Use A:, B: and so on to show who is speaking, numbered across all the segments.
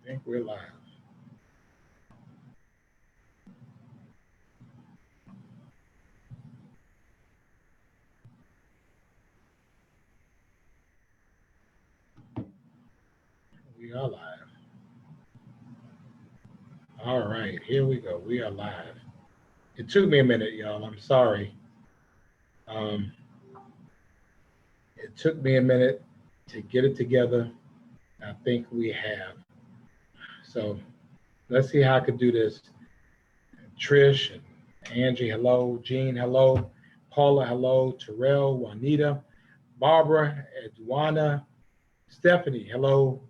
A: I think we're live. We are live. All right, here we go. We are live. It took me a minute, y'all. I'm sorry. Um, it took me a minute to get it together. I think we have. So let's see how I could do this. Trish and Angie, hello. Jean, hello. Paula, hello. Terrell, Juanita, Barbara, Edwana, Stephanie, hello.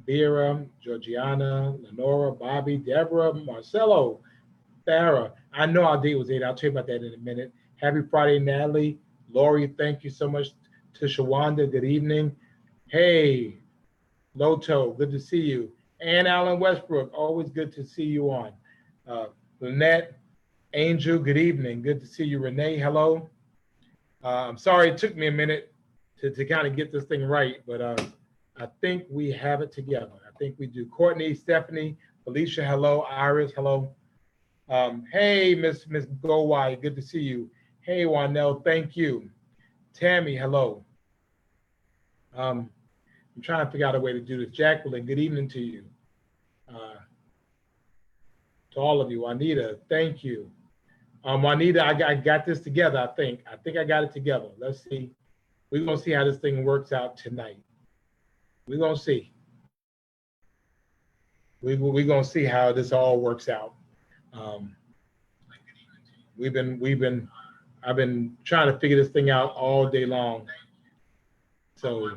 A: Vera, Georgiana, Lenora, Bobby, Deborah, Marcelo, Farah. I know our date was 8. I'll tell you about that in a minute. Happy Friday, Natalie. Lori, thank you so much. To Shawanda, good evening. Hey, Loto, good to see you. Ann Allen Westbrook, always good to see you on. Lynette, Angel, good evening. Good to see you. Renee, hello. I'm sorry it took me a minute to kind of get this thing right, but I think we have it together. I think we do. Courtney, Stephanie, Felicia, hello. Iris, hello. Hey, Miss Gowai, good to see you. Hey, Wanell, thank you. Tammy, hello. I'm trying to figure out a way to do this. Jacqueline, good evening to you. To all of you. Juanita, thank you. Juanita, I got this together, I think. I think I got it together. Let's see. We're going to see how this thing works out tonight. We're going to see. We're going to see how this all works out. I've been trying to figure this thing out all day long. So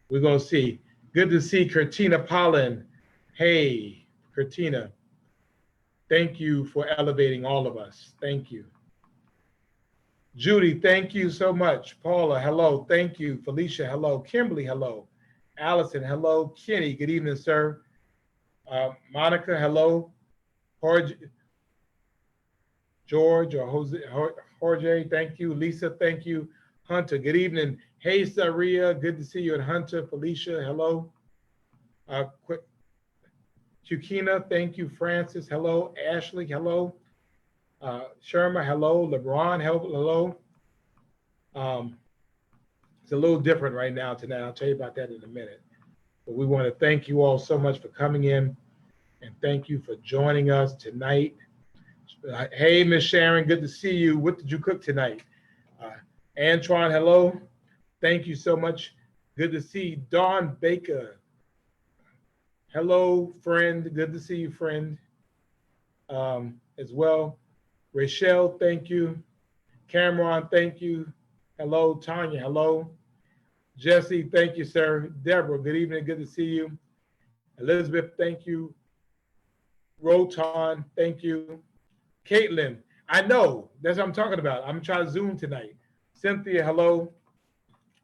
A: we're going to see. Good to see Curtina Pollen. Hey, Curtina. Thank you for elevating all of us. Thank you. Judy, thank you so much. Paula, hello. Thank you. Felicia, hello. Kimberly, hello. Allison, hello. Kenny, good evening, sir. Monica, hello. George or Jorge, thank you. Lisa, thank you. Hunter, good evening. Hey, Saria, good to see you. And Hunter, Felicia, hello. Kukina, thank you. Francis, hello. Ashley, hello. Sherma, hello. LeBron, hello. It's a little different right now tonight. I'll tell you about that in a minute. But we want to thank you all so much for coming in, and thank you for joining us tonight. Hey, Miss Sharon, good to see you. What did you cook tonight? Antoine, hello. Thank you so much. Good to see Dawn Baker. Hello, friend. Good to see you, friend, as well. Rachel, thank you. Cameron, thank you. Hello, Tanya, hello. Jesse, thank you, sir. Deborah, good evening. Good to see you. Elizabeth, thank you. Rotan, thank you. Caitlin, I know. That's what I'm talking about. I'm trying to Zoom tonight. Cynthia, hello.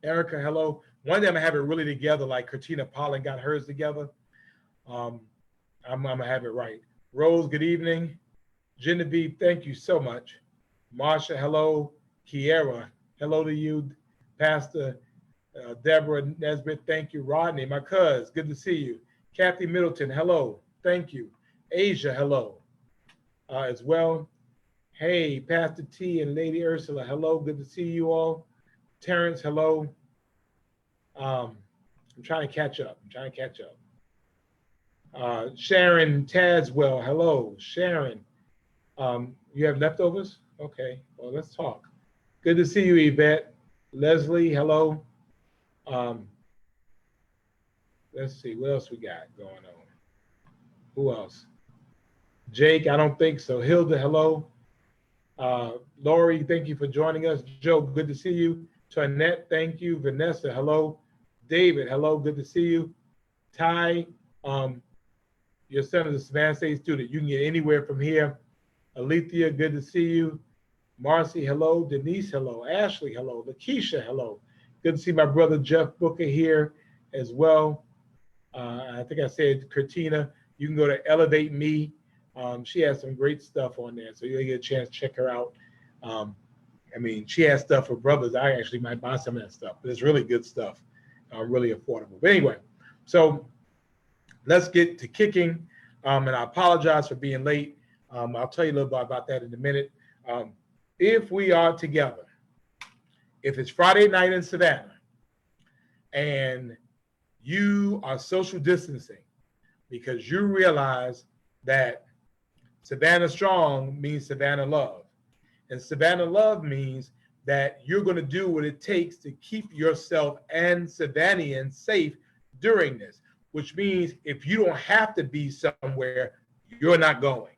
A: Erica, hello. One day I'm going to have it really together like Katrina Pollen got hers together. I'm going to have it right. Rose, good evening. Genevieve, thank you so much. Marsha, hello. Kiera, hello to you. Pastor Deborah Nesbitt, thank you. Rodney, my cuz, good to see you. Kathy Middleton, hello. Thank you. Asia, hello. As well. Hey, Pastor T and Lady Ursula, hello. Good to see you all. Terrence, hello. I'm trying to catch up. Sharon Tazwell, hello. Sharon, you have leftovers? Okay, well, let's talk. Good to see you, Yvette. Leslie, hello. Let's see, what else we got going on? Who else? Jake, I don't think so. Hilda, hello. Lori, thank you for joining us. Joe, good to see you. Toinette, thank you. Vanessa, hello. David, hello, good to see you. Ty, your son is a Savannah State student. You can get anywhere from here. Alethea, good to see you. Marcy, hello. Denise, hello. Ashley, hello. Lakeisha, hello. Good to see my brother Jeff Booker here as well. I think I said Curtina. You can go to Elevate Me. She has some great stuff on there, so you'll get a chance to check her out. I mean, she has stuff for brothers. I actually might buy some of that stuff, but it's really good stuff, really affordable. But anyway, so let's get to kicking. And I apologize for being late. I'll tell you a little bit about that in a minute. If we are together, if it's Friday night in Savannah and you are social distancing because you realize that Savannah Strong means Savannah Love. And Savannah Love means that you're going to do what it takes to keep yourself and Savannahans safe during this, which means if you don't have to be somewhere, you're not going.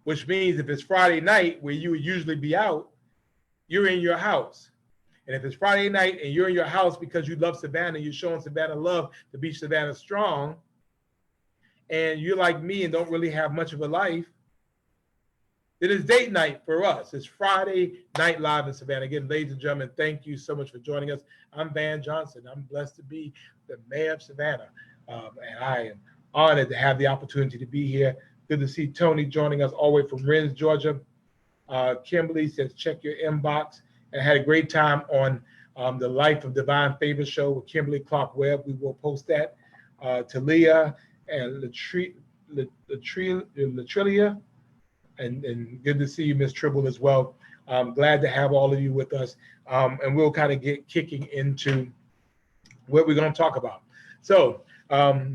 A: Which means if it's Friday night where you would usually be out, you're in your house. And if it's Friday night and you're in your house because you love Savannah, you're showing Savannah love to be Savannah Strong, and you're like me and don't really have much of a life, it is date night for us. It's Friday Night Live in Savannah. Again, ladies and gentlemen, thank you so much for joining us. I'm Van Johnson. I'm blessed to be the mayor of Savannah. And I am honored to have the opportunity to be here. Good to see Tony joining us all the way from Rennes, Georgia. Kimberly says, check your inbox. And I had a great time on the Life of Divine Favor show with Kimberly Clark Webb. We will post that. Talia and Latrelia. And good to see you, Miss Tribble, as well. Glad to have all of you with us. And we'll kind of get kicking into what we're going to talk about. So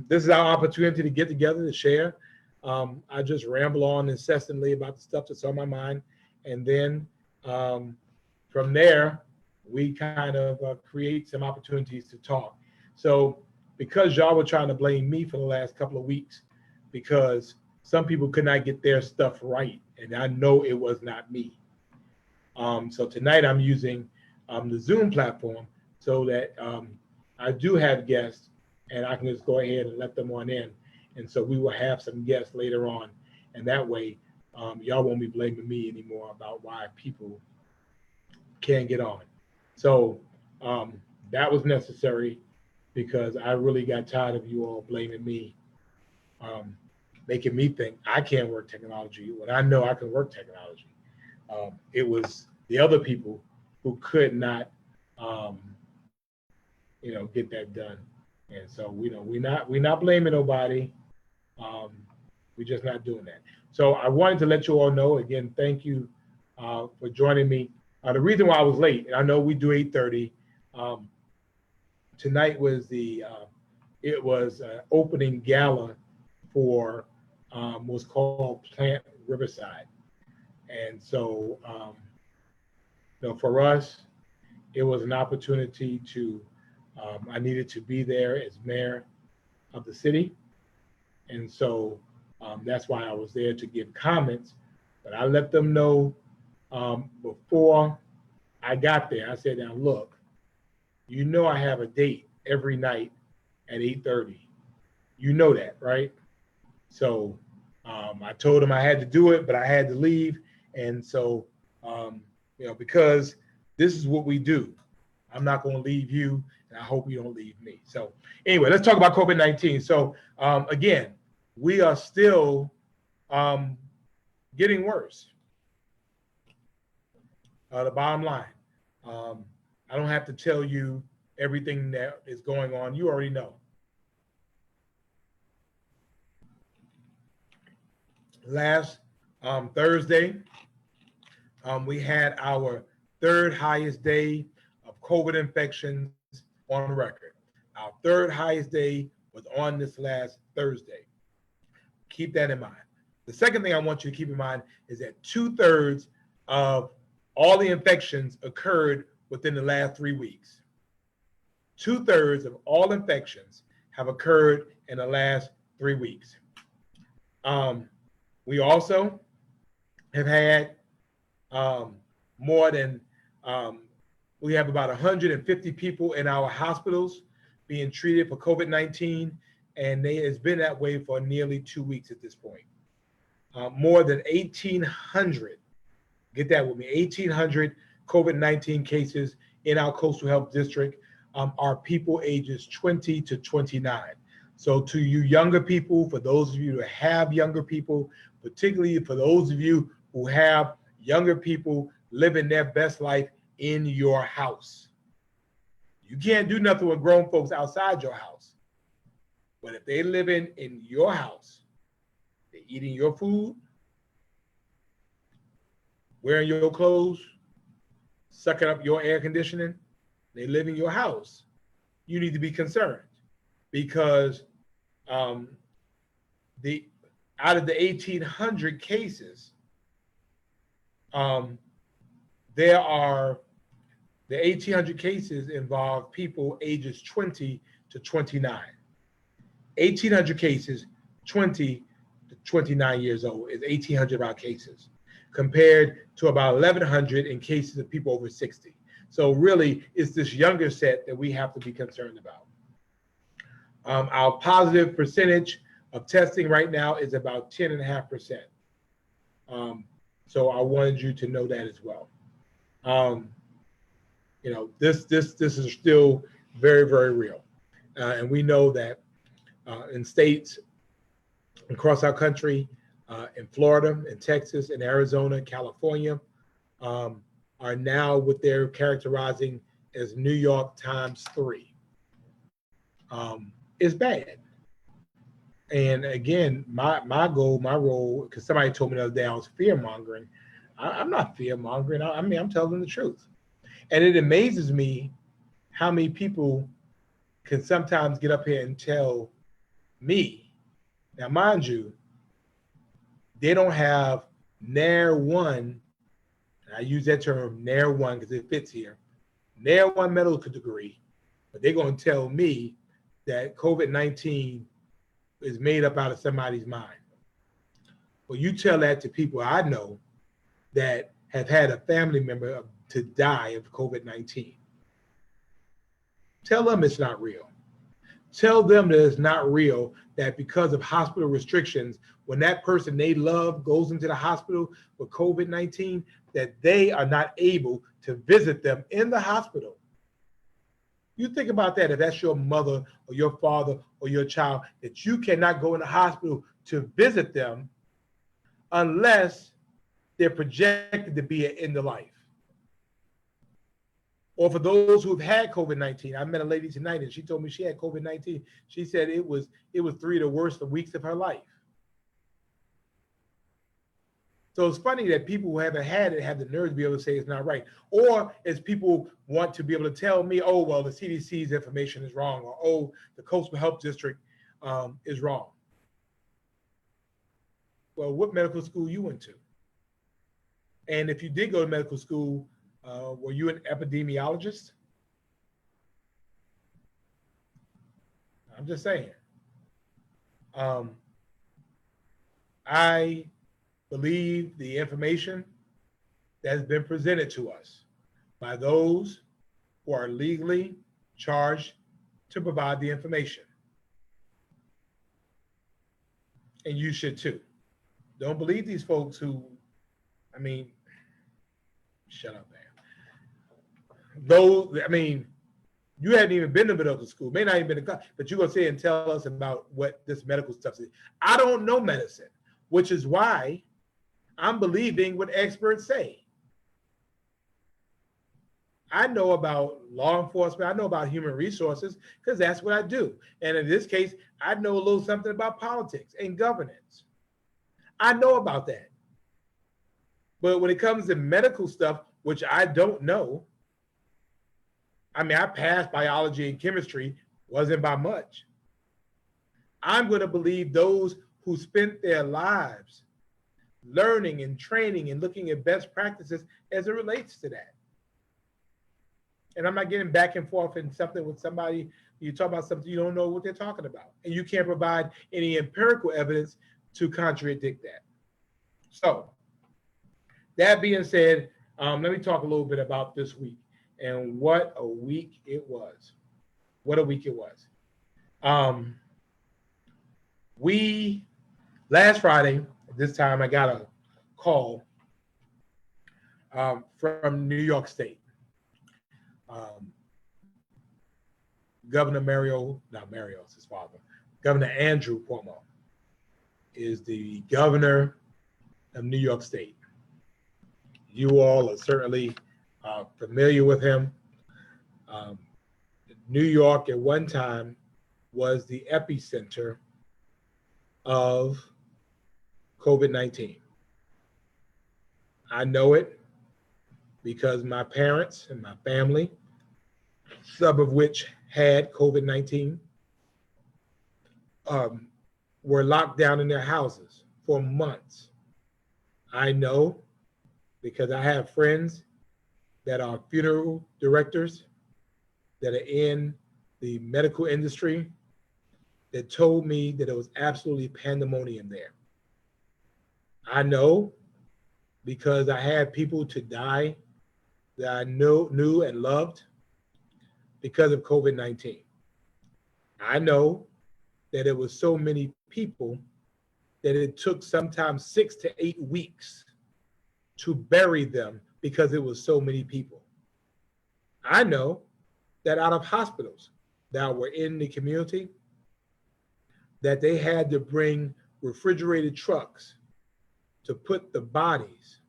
A: this is our opportunity to get together to share. I just ramble on incessantly about the stuff that's on my mind. And then from there, we kind of create some opportunities to talk. So because y'all were trying to blame me for the last couple of weeks, because some people could not get their stuff right, and I know it was not me. So tonight I'm using the Zoom platform so that I do have guests, and I can just go ahead and let them on in. And so we will have some guests later on, and that way y'all won't be blaming me anymore about why people can't get on. So that was necessary because I really got tired of you all blaming me. Making me think I can't work technology when I know I can work technology. It was the other people who could not, get that done. And so we're not blaming nobody. We're just not doing that. So I wanted to let you all know again. Thank you for joining me. The reason why I was late, and I know we do 8:30. Tonight was it was opening gala for was called Plant Riverside. And so, for us, it was an opportunity to, I needed to be there as mayor of the city. And so that's why I was there to give comments, but I let them know before I got there. I said, now look, I have a date every night at 8:30. You know that, right? So I told him I had to do it, but I had to leave. And so, because this is what we do, I'm not going to leave you, and I hope you don't leave me. So anyway, let's talk about COVID-19. So again, we are still getting worse. The bottom line, I don't have to tell you everything that is going on. You already know. Last Thursday, we had our third highest day of COVID infections on record. Our third highest day was on this last Thursday. Keep that in mind. The second thing I want you to keep in mind is that 2/3 of all the infections occurred within the last 3 weeks. 2/3 of all infections have occurred in the last 3 weeks. We also have had we have about 150 people in our hospitals being treated for COVID-19, and it's been that way for nearly 2 weeks at this point. More than 1,800, get that with me, 1,800 COVID-19 cases in our Coastal Health District are people ages 20 to 29. So to you younger people, for those of you who have younger people, particularly for those of you who have younger people living their best life in your house. You can't do nothing with grown folks outside your house. But if they live in your house, they're eating your food, wearing your clothes, sucking up your air conditioning, they live in your house, you need to be concerned because um, the out of the 1,800 cases, there are the 1,800 cases involve people ages 20 to 29. 1,800 cases, 20 to 29 years old is 1,800 of our cases, compared to about 1,100 in cases of people over 60. So really, it's this younger set that we have to be concerned about. Our positive percentage of testing right now is about 10.5%. So I wanted you to know that as well. This is still very, very real. And we know that in states across our country, in Florida, in Texas, in Arizona, California, are now what they're characterizing as New York times 3. It's bad. And again, my goal, my role, because somebody told me the other day I was fear mongering. I'm not fear mongering. I mean, I'm telling the truth. And it amazes me how many people can sometimes get up here and tell me, now mind you, they don't have NAIR 1, and I use that term NAIR 1 because it fits here, NAIR 1 medical degree, but they're going to tell me that COVID-19 is made up out of somebody's mind. Well, you tell that to people I know that have had a family member to die of COVID-19. Tell them it's not real. Tell them that it's not real, that because of hospital restrictions, when that person they love goes into the hospital with COVID-19, that they are not able to visit them in the hospital. You think about that, if that's your mother or your father or your child, that you cannot go in the hospital to visit them unless they're projected to be at end of life. Or for those who've had COVID-19, I met a lady tonight and she told me she had COVID-19. She said it was 3 of the worst weeks of her life. So it's funny that people who haven't had it have the nerve to be able to say it's not right. Or as people want to be able to tell me, oh, well, the CDC's information is wrong, or oh, the Coastal Health District is wrong. Well, what medical school you went to? And if you did go to medical school, were you an epidemiologist? I'm just saying. I believe the information that has been presented to us by those who are legally charged to provide the information. And you should too. Don't believe these folks who, I mean, shut up, man. Though, I mean, you hadn't even been to medical school, may not even been to, but you're going to say and tell us about what this medical stuff is. I don't know medicine, which is why I'm believing what experts say. I know about law enforcement. I know about human resources because that's what I do. And in this case, I know a little something about politics and governance. I know about that. But when it comes to medical stuff, which I don't know, I mean, I passed biology and chemistry, wasn't by much. I'm going to believe those who spent their lives learning and training and looking at best practices as it relates to that. And I'm not getting back and forth in something with somebody. You talk about something you don't know what they're talking about, and you can't provide any empirical evidence to contradict that. So that being said, let me talk a little bit about this week and what a week it was. What a week it was. Last Friday, at this time, I got a call from New York State. Governor it's his father. Governor Andrew Cuomo is the governor of New York State. You all are certainly familiar with him. New York at one time was the epicenter of COVID-19. I know it because my parents and my family, some of which had COVID-19, were locked down in their houses for months. I know because I have friends that are funeral directors that are in the medical industry that told me that it was absolutely pandemonium there. I know because I had people to die that I knew and loved because of COVID-19. I know that it was so many people that it took sometimes 6 to 8 weeks to bury them because it was so many people. I know that out of hospitals that were in the community, that they had to bring refrigerated trucks to put the bodies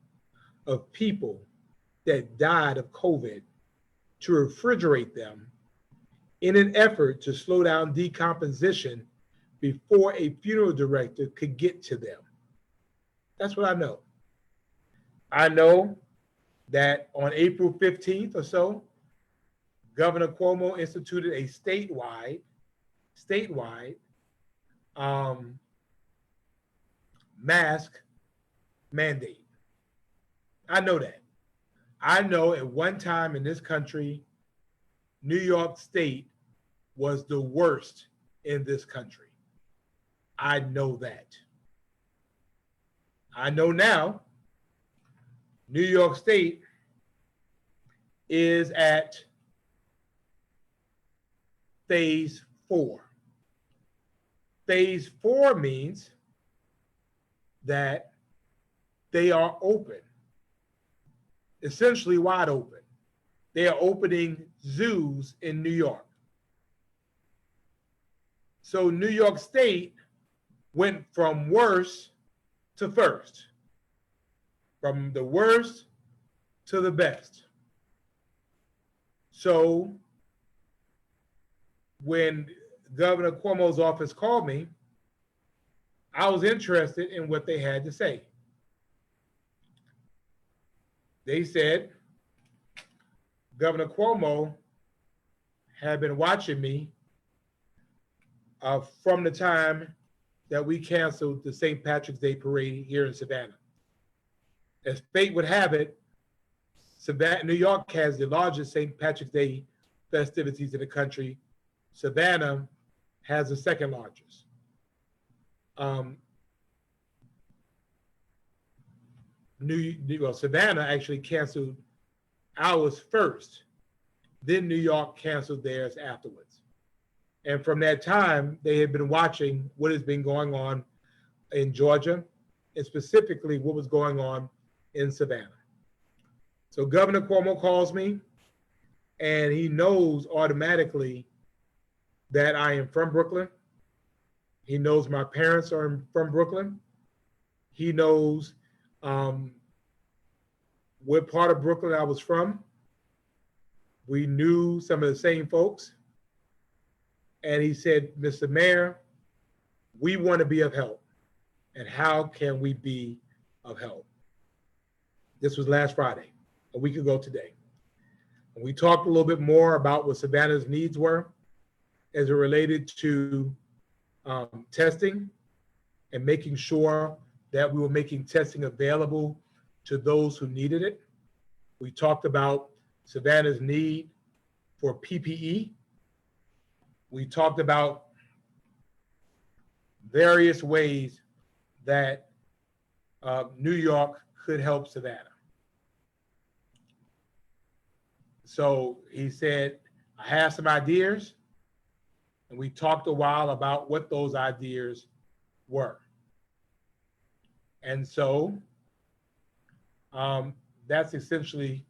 A: of people that died of COVID, to refrigerate them in an effort to slow down decomposition before a funeral director could get to them. That's what I know. I know that on April 15th or so, Governor Cuomo instituted a statewide mask mandate. I know that. I know at one time in this country, New York State was the worst in this country. I know that. I know now New York State is at phase 4. Phase 4 means that they are open, essentially wide open. They are opening zoos in New York. So New York State went from worst to first, from the worst to the best. So when Governor Cuomo's office called me, I was interested in what they had to say. They said Governor Cuomo had been watching me from the time that we canceled the St. Patrick's Day parade here in Savannah. As fate would have it, New York has the largest St. Patrick's Day festivities in the country. Savannah has the second largest. Savannah actually canceled ours first. Then New York canceled theirs afterwards. And from that time, they had been watching what has been going on in Georgia, and specifically what was going on in Savannah. So Governor Cuomo calls me, and he knows automatically that I am from Brooklyn. He knows my parents are from Brooklyn. He knows what part of Brooklyn I was from. We knew some of the same folks. And he said, Mr. Mayor, we want to be of help. And how can we be of help? This was last Friday, a week ago today. And we talked a little bit more about what Savannah's needs were as it related to testing and making sure that we were making testing available to those who needed it. We talked about Savannah's need for PPE. We talked about various ways that New York could help Savannah. So he said, I have some ideas, and we talked a while about what those ideas were. And so that's essentially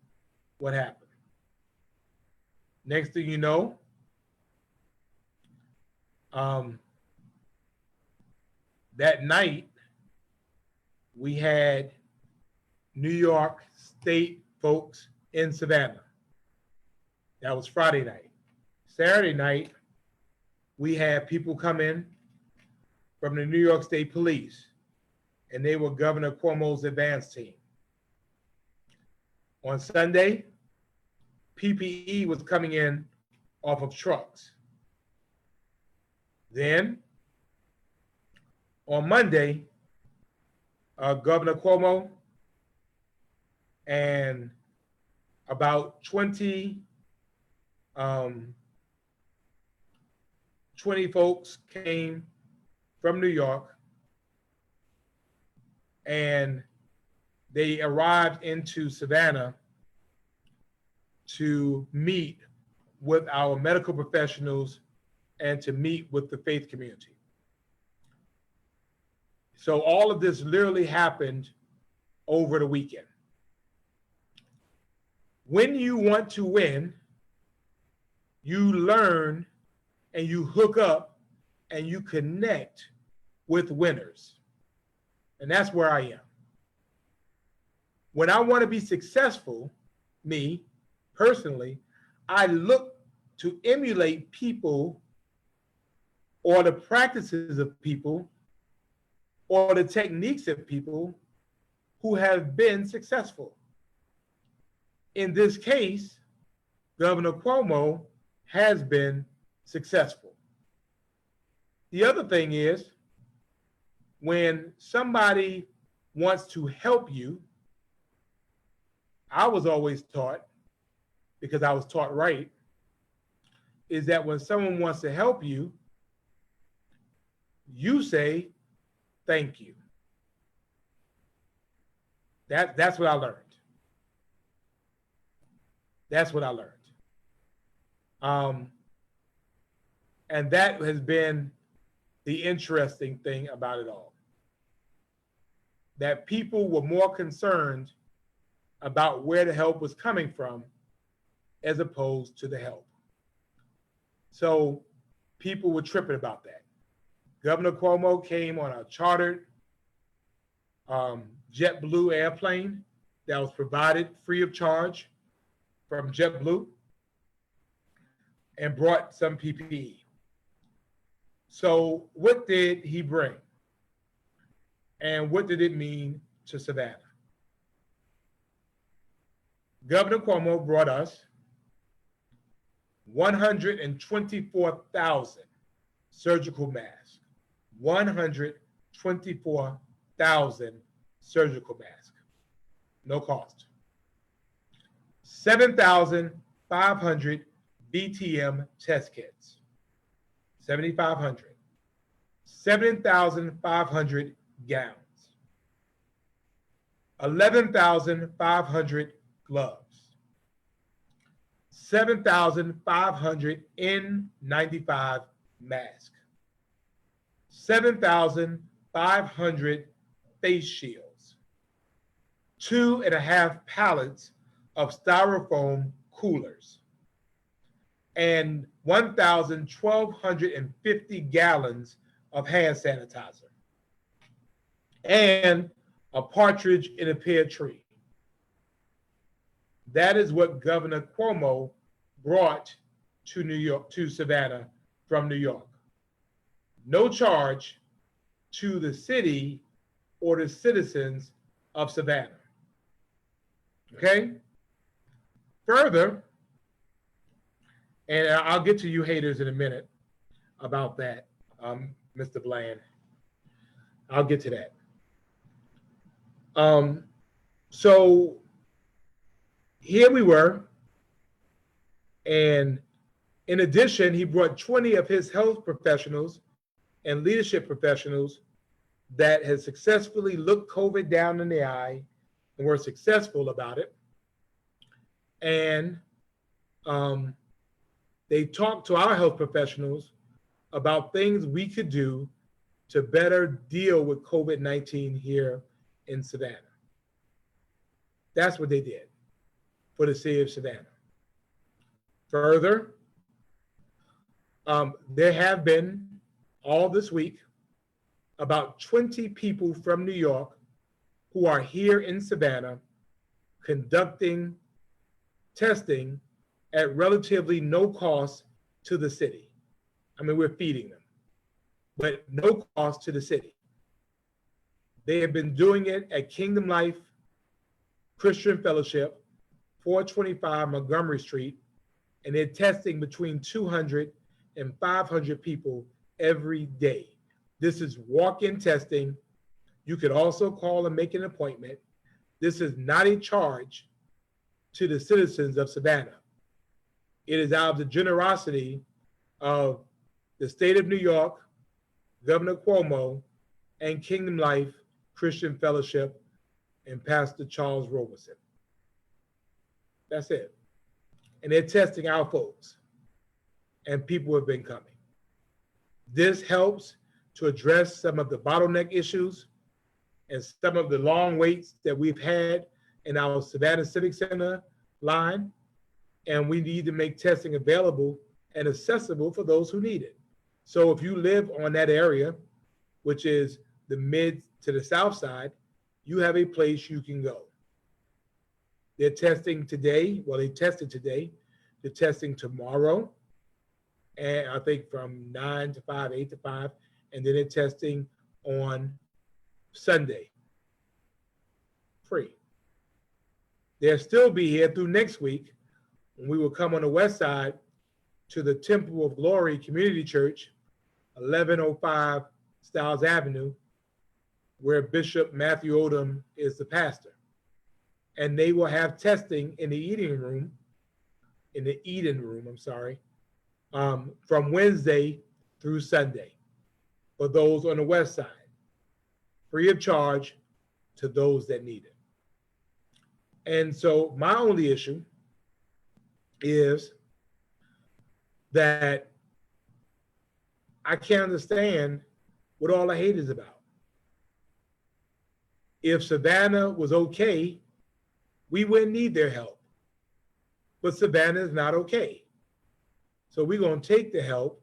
A: what happened. Next thing you know, that night, we had New York State folks in Savannah. That was Friday night. Saturday night, we had people come in from the New York State Police, and they were Governor Cuomo's advance team. On Sunday, PPE was coming in off of trucks. Then, on Monday, Governor Cuomo and about 20 folks came from New York, and they arrived into Savannah to meet with our medical professionals and to meet with the faith community. So all of this literally happened over the weekend. When you want to win, you learn and you hook up and you connect with winners. And that's where I am. When I want to be successful, me personally, I look to emulate people or the practices of people or the techniques of people who have been successful. In this case, Governor Cuomo has been successful. The other thing is, when somebody wants to help you, I was always taught, because I was taught right, is that when someone wants to help you, you say, thank you. That's what I learned. That's what I learned. And that has been the interesting thing about it all. That people were more concerned about where the help was coming from as opposed to the help. So people were tripping about that. Governor Cuomo came on a chartered JetBlue airplane that was provided free of charge from JetBlue and brought some PPE. So what did he bring? And what did it mean to Savannah? Governor Cuomo brought us 124,000 surgical masks. 124,000 surgical masks. No cost. 7,500 BTM test kits. 7,500. 7,500 gowns. 11,500 gloves. 7,500 N95 masks. 7,500 face shields. 2.5 pallets of styrofoam coolers. And 1,250 gallons of hand sanitizer. And a partridge in a pear tree. That is what Governor Cuomo brought to New York, to Savannah from New York. No charge to the city or the citizens of Savannah. Okay? Further, and I'll get to you haters in a minute about that, Mr. Bland. I'll get to that. So here we were, and in addition, he brought 20 of his health professionals and leadership professionals that had successfully looked COVID down in the eye and were successful about it. And they talked to our health professionals about things we could do to better deal with COVID-19 here in Savannah. That's what they did for the city of Savannah. Further, there have been all this week about 20 people from New York who are here in Savannah conducting testing at relatively no cost to the city. I mean, we're feeding them, but no cost to the city. They have been doing it at Kingdom Life Christian Fellowship, 425 Montgomery Street, and they're testing between 200 and 500 people every day. This is walk-in testing. You could also call and make an appointment. This is not a charge to the citizens of Savannah. It is out of the generosity of the state of New York, Governor Cuomo, and Kingdom Life Christian Fellowship and Pastor Charles Roberson. That's it. And they're testing our folks, and people have been coming. This helps to address some of the bottleneck issues and some of the long waits that we've had in our Savannah Civic Center line, and we need to make testing available and accessible for those who need it. So if you live on that area, which is the mid to the south side, you have a place you can go. They're testing today. Well, they tested today. They're testing tomorrow, and I think from 9 to 5, 8 to 5, and then they're testing on Sunday, free. They'll still be here through next week when we will come on the west side to the Temple of Glory Community Church, 1105 Styles Avenue, where Bishop Matthew Odom is the pastor. And they will have testing in the Eden room, from Wednesday through Sunday for those on the west side, free of charge to those that need it. And so my only issue is that I can't understand what all the hate is about. If Savannah was okay, we wouldn't need their help. But Savannah is not okay. So we're going to take the help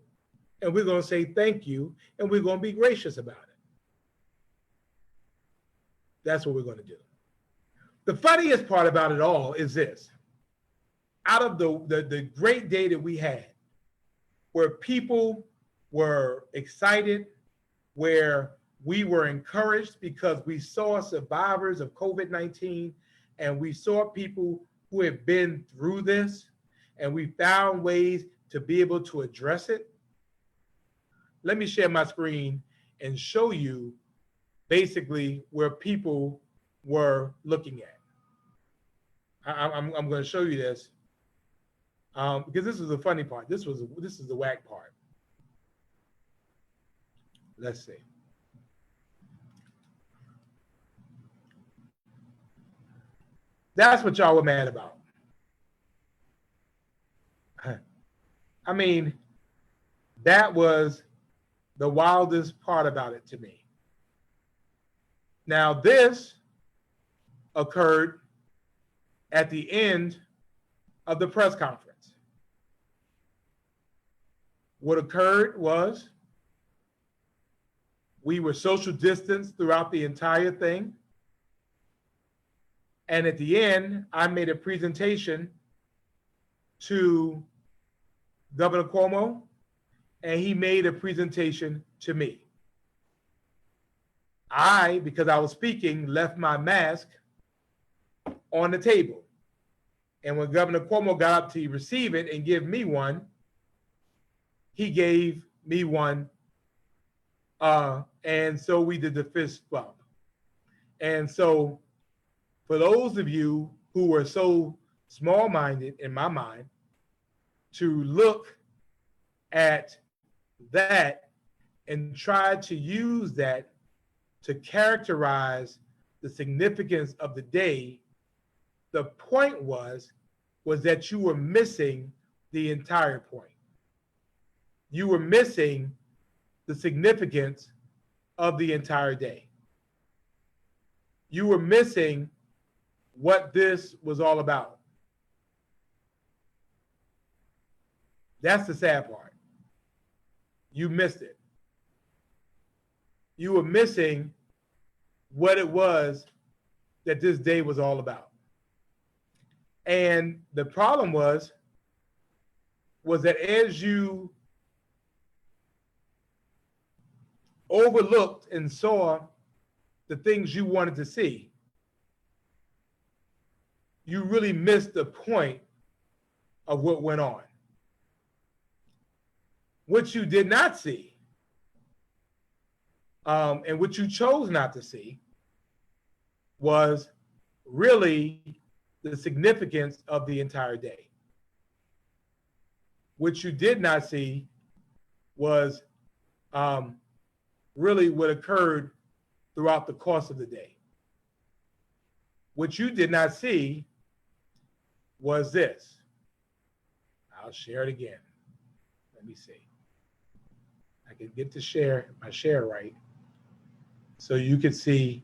A: and we're going to say thank you and we're going to be gracious about it. That's what we're going to do. The funniest part about it all is this. Out of the great day that we had, where people were excited, where we were encouraged because we saw survivors of COVID-19 and we saw people who have been through this and we found ways to be able to address it. Let me share my screen and show you basically where people were looking at. I'm going to show you this because this is the funny part. This is the whack part. Let's see. That's what y'all were mad about. I mean, that was the wildest part about it to me. Now, this occurred at the end of the press conference. What occurred was we were social distanced throughout the entire thing. And at the end, I made a presentation to Governor Cuomo, and he made a presentation to me. I, because I was speaking, left my mask on the table. And when Governor Cuomo got up to receive it and give me one, he gave me one. And so we did the fist bump. And so for those of you who were so small-minded in my mind to look at that and try to use that to characterize the significance of the day, the point was that you were missing the entire point. You were missing the significance of the entire day. You were missing what this was all about. That's the sad part. You missed it. You were missing what it was that this day was all about. And the problem was that as you overlooked and saw the things you wanted to see, you really missed the point of what went on. What you did not see, and what you chose not to see, was really the significance of the entire day. What you did not see was really what occurred throughout the course of the day. What you did not see was this. I'll share it again. Let me see. I can get to my share right, so you can see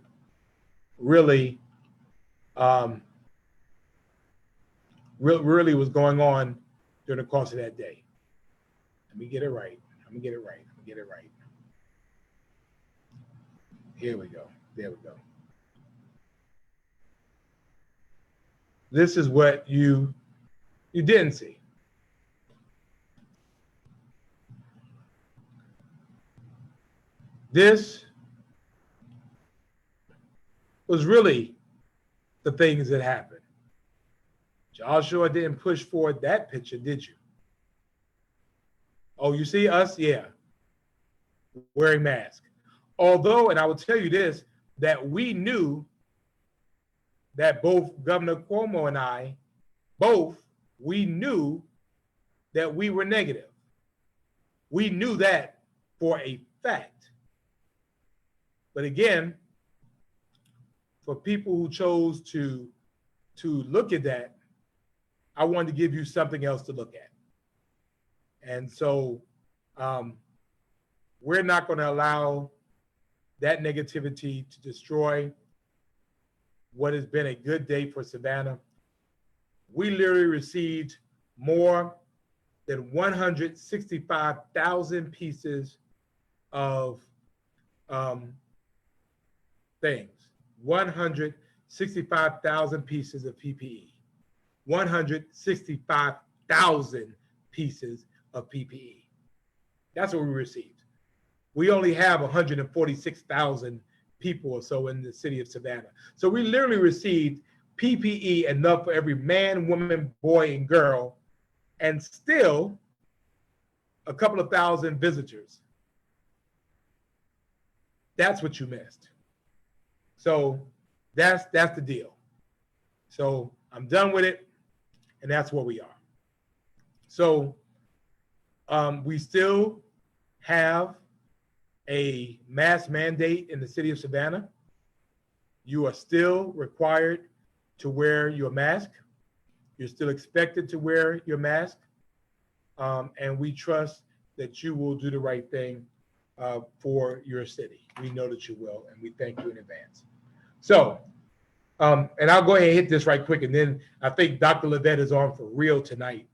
A: really, really what's going on during the course of that day. Let me get it right. Here we go. There we go. This is what you didn't see. This was really the things that happened. Joshua didn't push forward that picture, did you? Oh, you see us? Yeah. Wearing masks. Although, and I will tell you this, that we knew that both Governor Cuomo and I, we knew that we were negative. We knew that for a fact. But again, for people who chose to look at that, I wanted to give you something else to look at. And so we're not going to allow that negativity to destroy what has been a good day for Savannah. We literally received more than 165,000 pieces of things. 165,000 pieces of PPE. 165,000 pieces of PPE. That's what we received. We only have 146,000 people or so in the city of Savannah. So we literally received PPE enough for every man, woman, boy, and girl, and still a couple of thousand visitors. That's what you missed. So that's the deal. So I'm done with it, and that's where we are. So we still have a mask mandate in the city of Savannah. You are still required to wear your mask. You're still expected to wear your mask. And we trust that you will do the right thing for your city. We know that you will, and we thank you in advance. So, and I'll go ahead and hit this right quick, and then I think Dr. Levette is on for real tonight.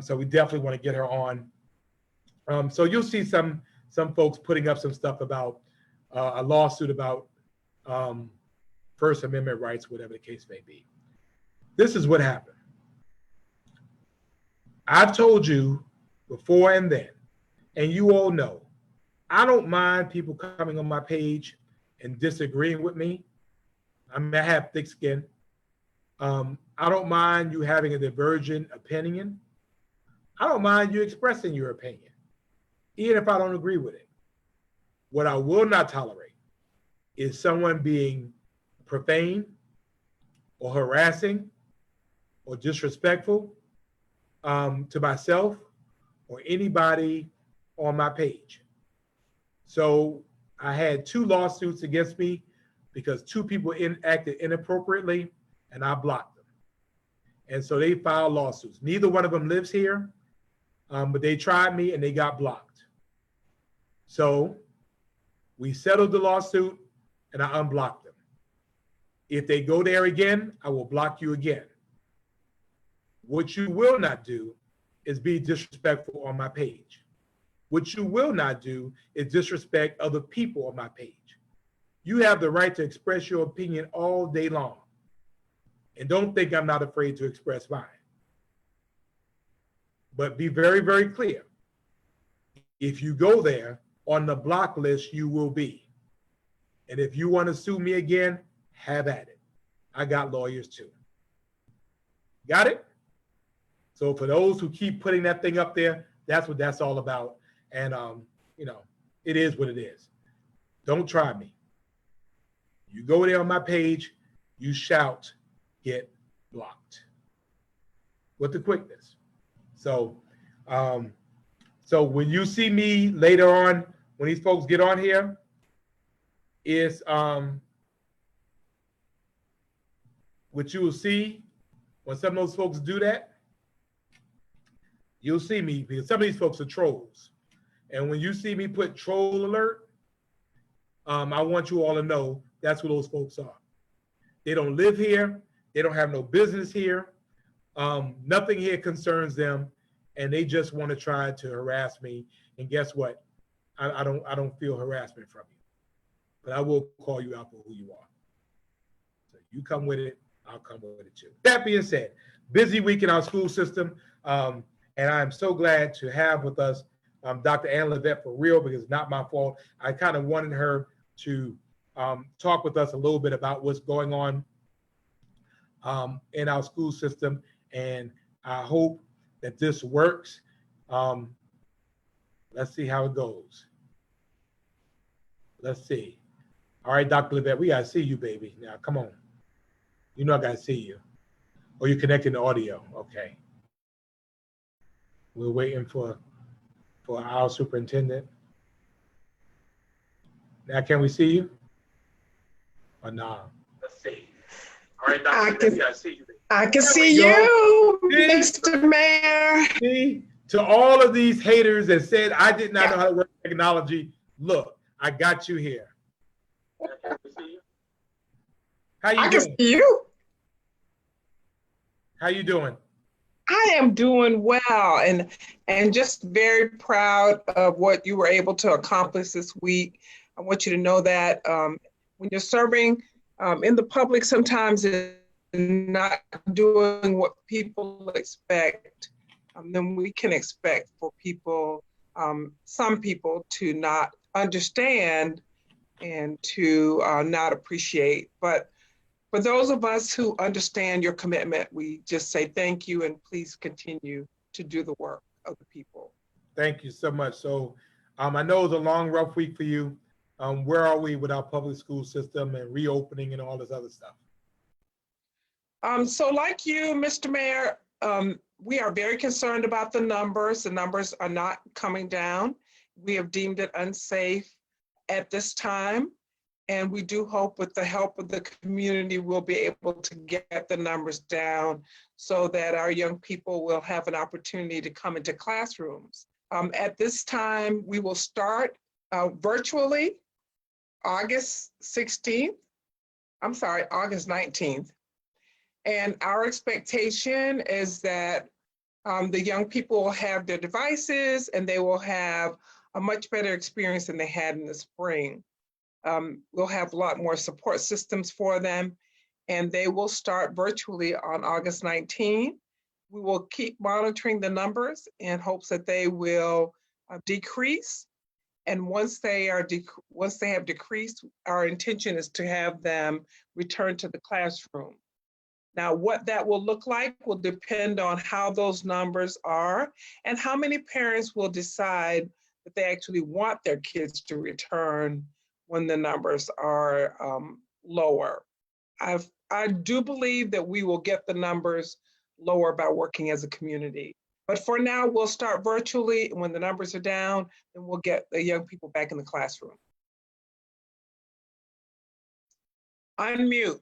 A: So we definitely want to get her on. So you'll see some folks putting up some stuff about a lawsuit about First Amendment rights, whatever the case may be. This is what happened. I've told you before and then, and you all know, I don't mind people coming on my page and disagreeing with me. I mean, I have thick skin. I don't mind you having a divergent opinion. I don't mind you expressing your opinion, even if I don't agree with it. What I will not tolerate is someone being profane or harassing or disrespectful to myself or anybody on my page. So I had 2 lawsuits against me because 2 people acted inappropriately, and I blocked them. And so they filed lawsuits. Neither one of them lives here, but they tried me and they got blocked. So we settled the lawsuit and I unblocked them. If they go there again, I will block you again. What you will not do is be disrespectful on my page. What you will not do is disrespect other people on my page. You have the right to express your opinion all day long. And don't think I'm not afraid to express mine. But be very, very clear. If you go there, on the block list you will be. And if you want to sue me again, have at it. I got lawyers too. Got it? So for those who keep putting that thing up there, that's what that's all about. And it is what it is. Don't try me. You go there on my page, you shout, get blocked. With the quickness. So when you see me later on, when these folks get on here, is what you will see when some of those folks do that, you'll see me because some of these folks are trolls. And when you see me put troll alert, I want you all to know that's what those folks are. They don't live here. They don't have no business here. Nothing here concerns them, and they just want to try to harass me. And guess what? I don't feel harassment from you, but I will call you out for who you are. So you come with it, I'll come with it too. That being said, busy week in our school system, and I'm so glad to have with us Dr. Ann Levette for real, because it's not my fault. I kind of wanted her to talk with us a little bit about what's going on in our school system, and I hope that this works. Let's see how it goes. Let's see. All right, Dr. Levette, we gotta see you, baby. Now, come on. You know I gotta see you. Or you're connecting to audio. Okay. We're waiting for our superintendent. Now, can we see you? Or nah? Let's see. All right, Dr. Levette, we gotta see you, baby.
B: I can see you, Mr. Mayor.
A: See, to all of these haters that said I did not know how to work technology, look, I got you here. How you doing?
B: I can see you.
A: How you doing?
B: I am doing well, and just very proud of what you were able to accomplish this week. I want you to know that when you're serving in the public, sometimes it's not doing what people expect, then we can expect for people, some people, to not understand and to not appreciate. But for those of us who understand your commitment, we just say thank you, and please continue to do the work of the people.
A: Thank you so much. So I know it's a long, rough week for you. Where are we with our public school system and reopening and all this other stuff?
B: So like you, Mr. Mayor, we are very concerned about the numbers. The numbers are not coming down. We have deemed it unsafe at this time. And we do hope with the help of the community, we'll be able to get the numbers down so that our young people will have an opportunity to come into classrooms. At this time, we will start virtually August 19th. And our expectation is that the young people will have their devices and they will have a much better experience than they had in the spring. We'll have a lot more support systems for them, and they will start virtually on August 19. We will keep monitoring the numbers in hopes that they will decrease. And once they have decreased, our intention is to have them return to the classroom. Now, what that will look like will depend on how those numbers are and how many parents will decide that they actually want their kids to return when the numbers are lower. I do believe that we will get the numbers lower by working as a community. But for now, we'll start virtually. And when the numbers are down, then we'll get the young people back in the classroom. Unmute.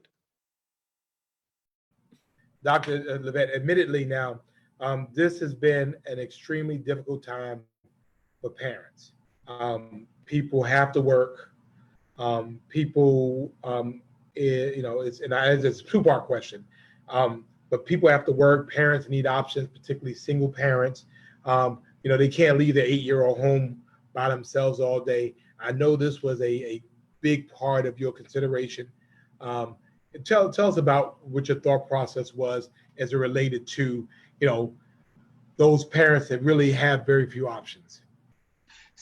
A: Dr. Levette, admittedly now, this has been an extremely difficult time for parents. People have to work. It's a two-part question. But people have to work. Parents need options, particularly single parents. They can't leave their 8-year-old home by themselves all day. I know this was a big part of your consideration. Tell us about what your thought process was as it related to, those parents that really have very few options.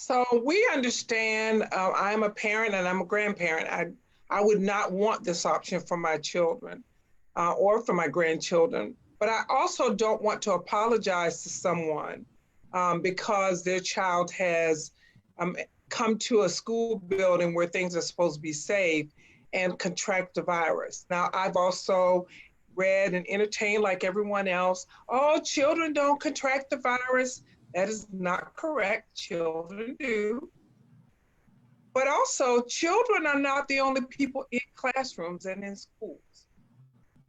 B: So we understand, I'm a parent and I'm a grandparent. I would not want this option for my children or for my grandchildren, but I also don't want to apologize to someone because their child has um, come to a school building where things are supposed to be safe and contract the virus. Now, I've also read and entertained like everyone else, oh, children don't contract the virus. That is not correct. Children do. But also, children are not the only people in classrooms and in schools.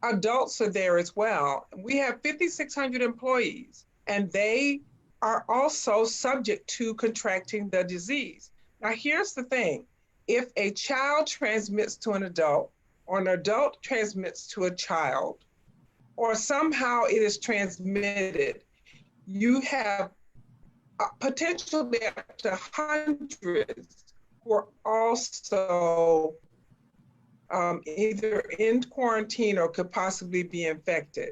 B: Adults are there as well. We have 5,600 employees, and they are also subject to contracting the disease. Now, here's the thing. If a child transmits to an adult, or an adult transmits to a child, or somehow it is transmitted, you have potentially up to hundreds who are also either in quarantine or could possibly be infected.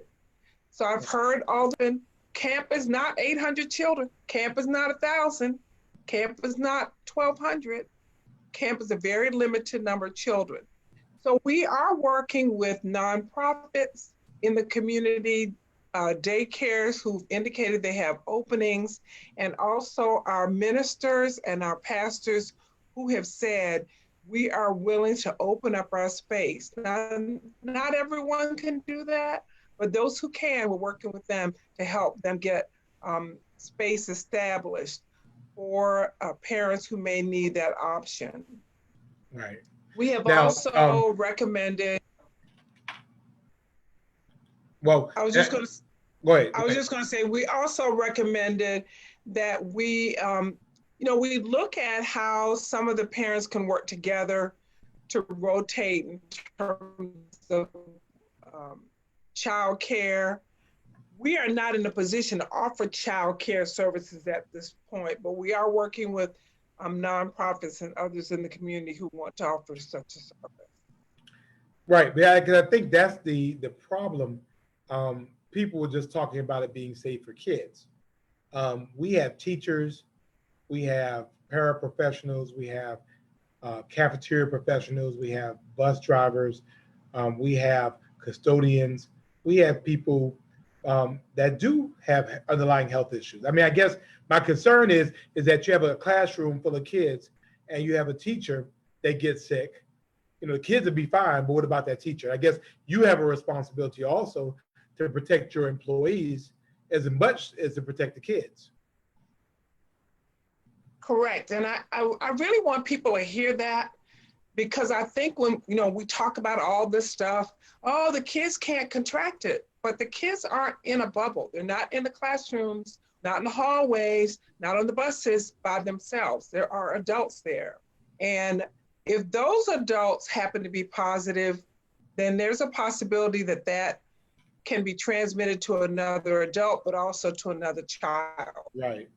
B: So I've heard Alderman, camp is not 800 children. Camp is not 1,000. Camp is not 1,200. Camp is a very limited number of children. So we are working with nonprofits in the community, daycares who've indicated they have openings, and also our ministers and our pastors who have said, we are willing to open up our space. Not everyone can do that, but those who can, we're working with them to help them get space established for parents who may need that option.
A: Right.
B: We have
A: Now,
B: also recommended.
A: well,
B: I was just going to.
A: go ahead.
B: I was just going to say we also recommended that we we look at how some of the parents can work together to rotate in terms of child care. We are not in a position to offer child care services at this point, but we are working with nonprofits and others in the community who want to offer such a service.
A: Right. Yeah, because I think that's the problem. People were just talking about it being safe for kids. We have teachers, we have paraprofessionals, we have cafeteria professionals, we have bus drivers, we have custodians, we have people that do have underlying health issues. I mean, I guess my concern is that you have a classroom full of kids and you have a teacher that gets sick. You know, the kids would be fine, but what about that teacher? I guess you have a responsibility also to protect your employees as much as to protect the kids.
B: Correct. And I really want people to hear that, because I think when, we talk about all this stuff, oh, the kids can't contract it, but the kids aren't in a bubble. They're not in the classrooms, not in the hallways, not on the buses by themselves. There are adults there. And if those adults happen to be positive, then there's a possibility that that can be transmitted to another adult, but also to another child.
A: Right.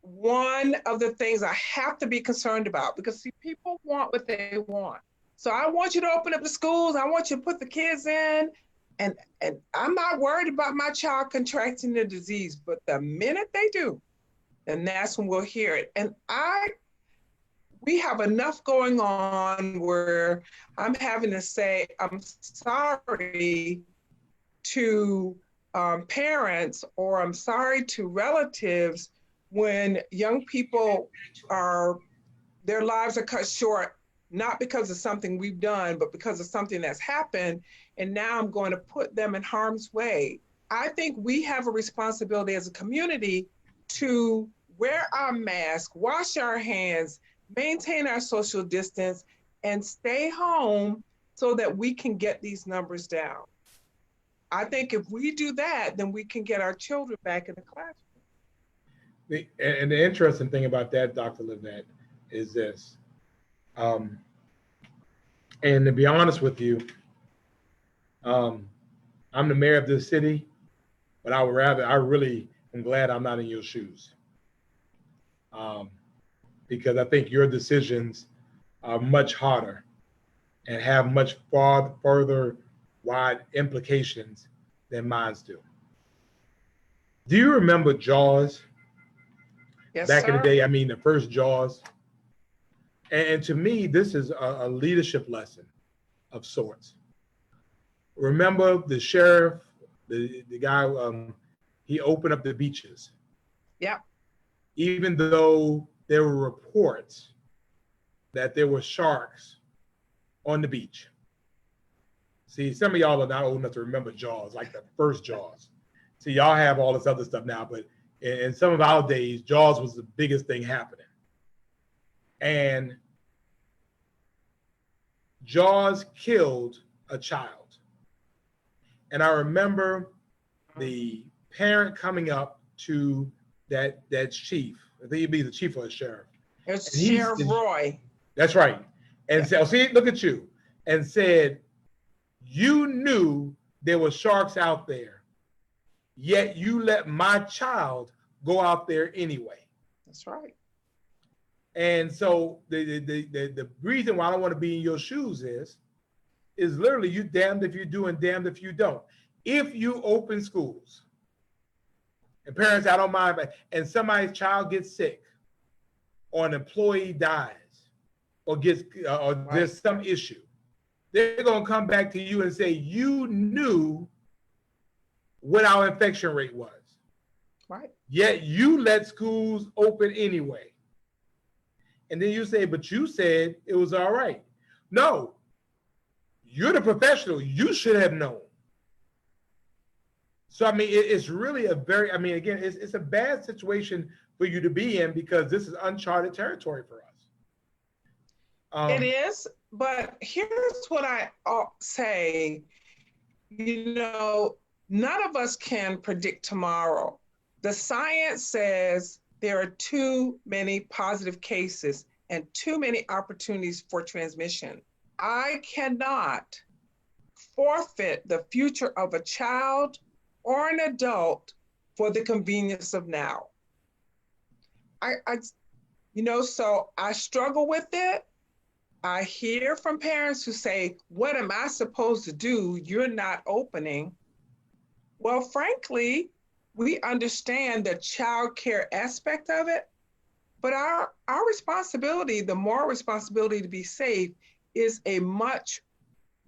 B: One of the things I have to be concerned about, because see, people want what they want. So I want you to open up the schools. I want you to put the kids in, and I'm not worried about my child contracting the disease, but the minute they do, then that's when we'll hear it. And we have enough going on where I'm having to say, I'm sorry to parents, or I'm sorry to relatives when young people their lives are cut short, not because of something we've done, but because of something that's happened. And now I'm going to put them in harm's way. I think we have a responsibility as a community to wear our mask, wash our hands, maintain our social distance, and stay home so that we can get these numbers down. I think if we do that, then we can get our children back in the classroom.
A: And the interesting thing about that, Dr. Lynette, is this. And to be honest with you, I'm the mayor of this city, but I really am glad I'm not in your shoes. Because I think your decisions are much harder and have much further wide implications than mine do. Do you remember Jaws?
B: Yes,
A: Back in the
B: sir.
A: day, I mean, the first Jaws. And to me, this is a leadership lesson of sorts. Remember the sheriff, the guy, he opened up the beaches.
B: Yep.
A: Even though there were reports that there were sharks on the beach. See, some of y'all are not old enough to remember Jaws, like the first Jaws. See, y'all have all this other stuff now, but in some of our days, Jaws was the biggest thing happening. And Jaws killed a child. And I remember the parent coming up to that chief. I think he'd be the chief or the sheriff.
B: It's
A: And
B: Sheriff Roy.
A: That's right. And
B: Yeah.
A: said, see, look at you. And said, you knew there were sharks out there, yet you let my child go out there anyway.
B: That's right.
A: And so the reason why I don't want to be in your shoes is literally you damned if you do and damned if you don't. If you open schools, and parents, I don't mind, and somebody's child gets sick, or an employee dies, or gets, or
B: Right.
A: there's some issue, they're gonna come back to you and say, you knew what our infection rate was.
B: Right.
A: Yet you let schools open anyway. And then you say, but you said it was all right. No, you're the professional. You should have known. So, I mean, it's really a very, I mean, again, it's a bad situation for you to be in because this is uncharted territory for us.
B: It is, but here's what I say. You know, none of us can predict tomorrow. The science says there are too many positive cases and too many opportunities for transmission. I cannot forfeit the future of a child or an adult for the convenience of now. So I struggle with it. I hear from parents who say, what am I supposed to do? You're not opening. Well, frankly, we understand the child care aspect of it, but our responsibility, the moral responsibility to be safe, is a much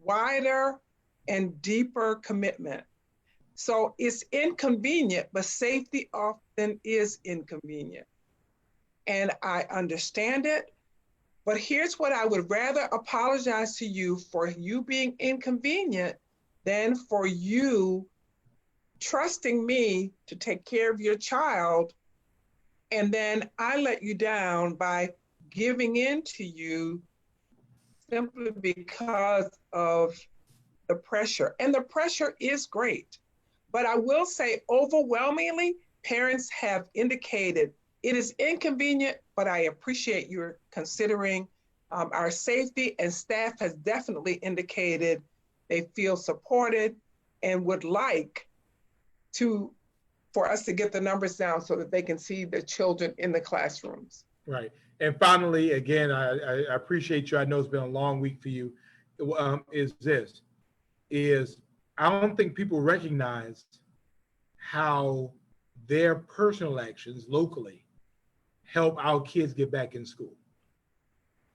B: wider and deeper commitment. So it's inconvenient, but safety often is inconvenient. And I understand it, but here's what I would rather apologize to you for you being inconvenient than for you trusting me to take care of your child. And then I let you down by giving in to you simply because of the pressure. And the pressure is great. But I will say overwhelmingly, parents have indicated it is inconvenient, but I appreciate your considering our safety, and staff has definitely indicated they feel supported and would like for us to get the numbers down so that they can see the children in the classrooms.
A: Right. And finally, again, I appreciate you. I know it's been a long week for you. I don't think people recognize how their personal actions locally help our kids get back in school.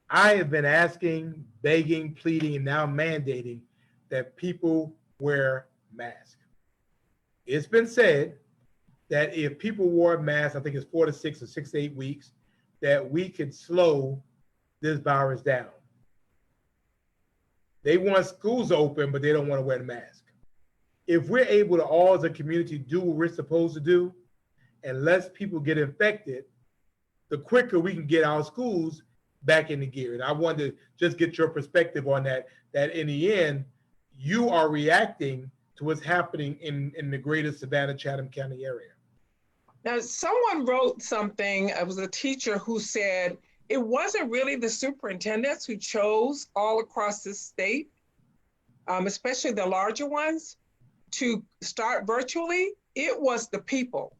A: I have been asking, begging, pleading, and now mandating that people wear masks. It's been said that if people wore a mask, I think it's 4 to 6 or 6 to 8 weeks, that we could slow this virus down. They want schools open, but they don't want to wear the mask. If we're able to all as a community do what we're supposed to do, and less people get infected, the quicker we can get our schools back into gear. And I wanted to just get your perspective on that in the end, you are reacting to what's happening in the greater Savannah, Chatham County area.
B: Now, someone wrote something, it was a teacher who said, it wasn't really the superintendents who chose all across the state, especially the larger ones, to start virtually. It was the people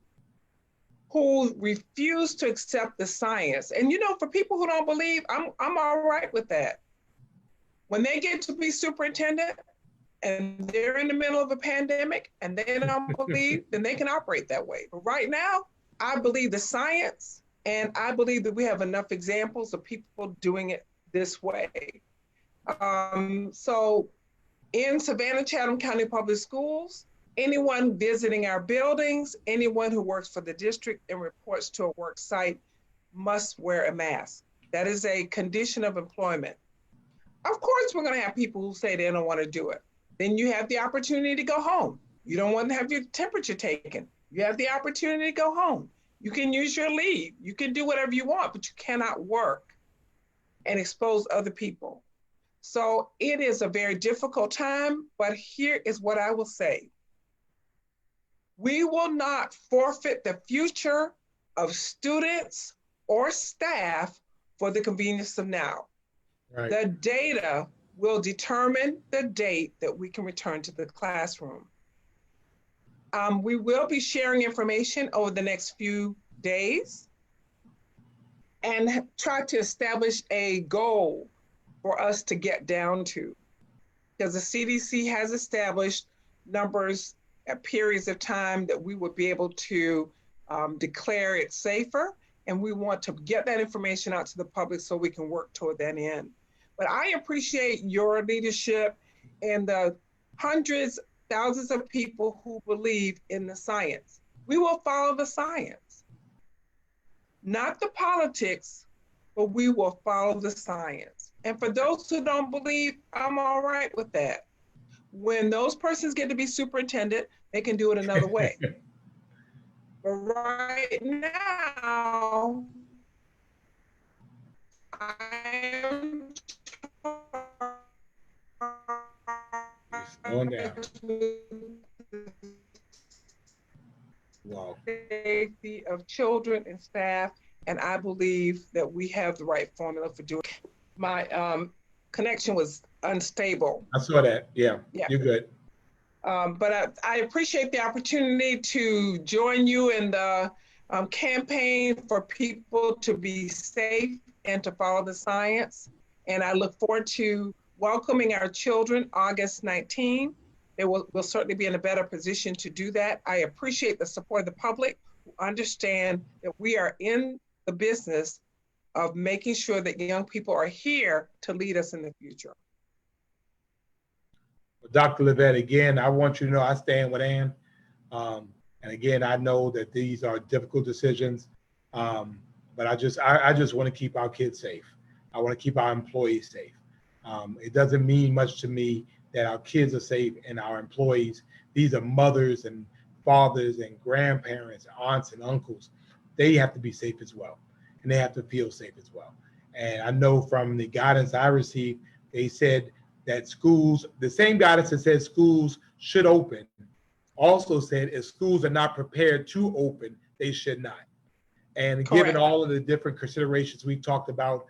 B: who refused to accept the science. And for people who don't believe, I'm all right with that. When they get to be superintendent and they're in the middle of a pandemic and they don't believe, then they can operate that way. But right now, I believe the science And I believe that we have enough examples of people doing it this way. So in Savannah Chatham County Public Schools, anyone visiting our buildings, anyone who works for the district and reports to a work site must wear a mask. That is a condition of employment. Of course, we're going to have people who say they don't want to do it. Then you have the opportunity to go home. You don't want to have your temperature taken. You have the opportunity to go home. You can use your leave. You can do whatever you want, but you cannot work and expose other people. So it is a very difficult time, but here is what I will say. We will not forfeit the future of students or staff for the convenience of now.
A: Right.
B: The data will determine the date that we can return to the classroom. We will be sharing information over the next few days and try to establish a goal for us to get down to. Because the CDC has established numbers at periods of time that we would be able to declare it safer. And we want to get that information out to the public so we can work toward that end. But I appreciate your leadership and the hundreds, thousands of people who believe in the science. We will follow the science, not the politics, but we will follow the science. And for those who don't believe, I'm all right with that. When those persons get to be superintendent, they can do it another way. But right now, I'm
A: Slowing down. Wow.
B: Safety of children and staff, and I believe that we have the right formula for doing it. My connection was unstable.
A: I saw that. Yeah, you're good.
B: But I appreciate the opportunity to join you in the campaign for people to be safe and to follow the science. And I look forward to welcoming our children August 19. They will certainly be in a better position to do that. I appreciate the support of the public who understand that we are in the business of making sure that young people are here to lead us in the future.
A: Dr. Livette, again, I want you to know I stand with Ann. And again, I know that these are difficult decisions, but I just want to keep our kids safe. I want to keep our employees safe. It doesn't mean much to me that our kids are safe and our employees. These are mothers and fathers and grandparents, aunts and uncles. They have to be safe as well, and they have to feel safe as well. And I know from the guidance I received, they said that schools, the same guidance that says schools should open, also said if schools are not prepared to open, they should not. And
B: Correct.
A: Given all of the different considerations we talked about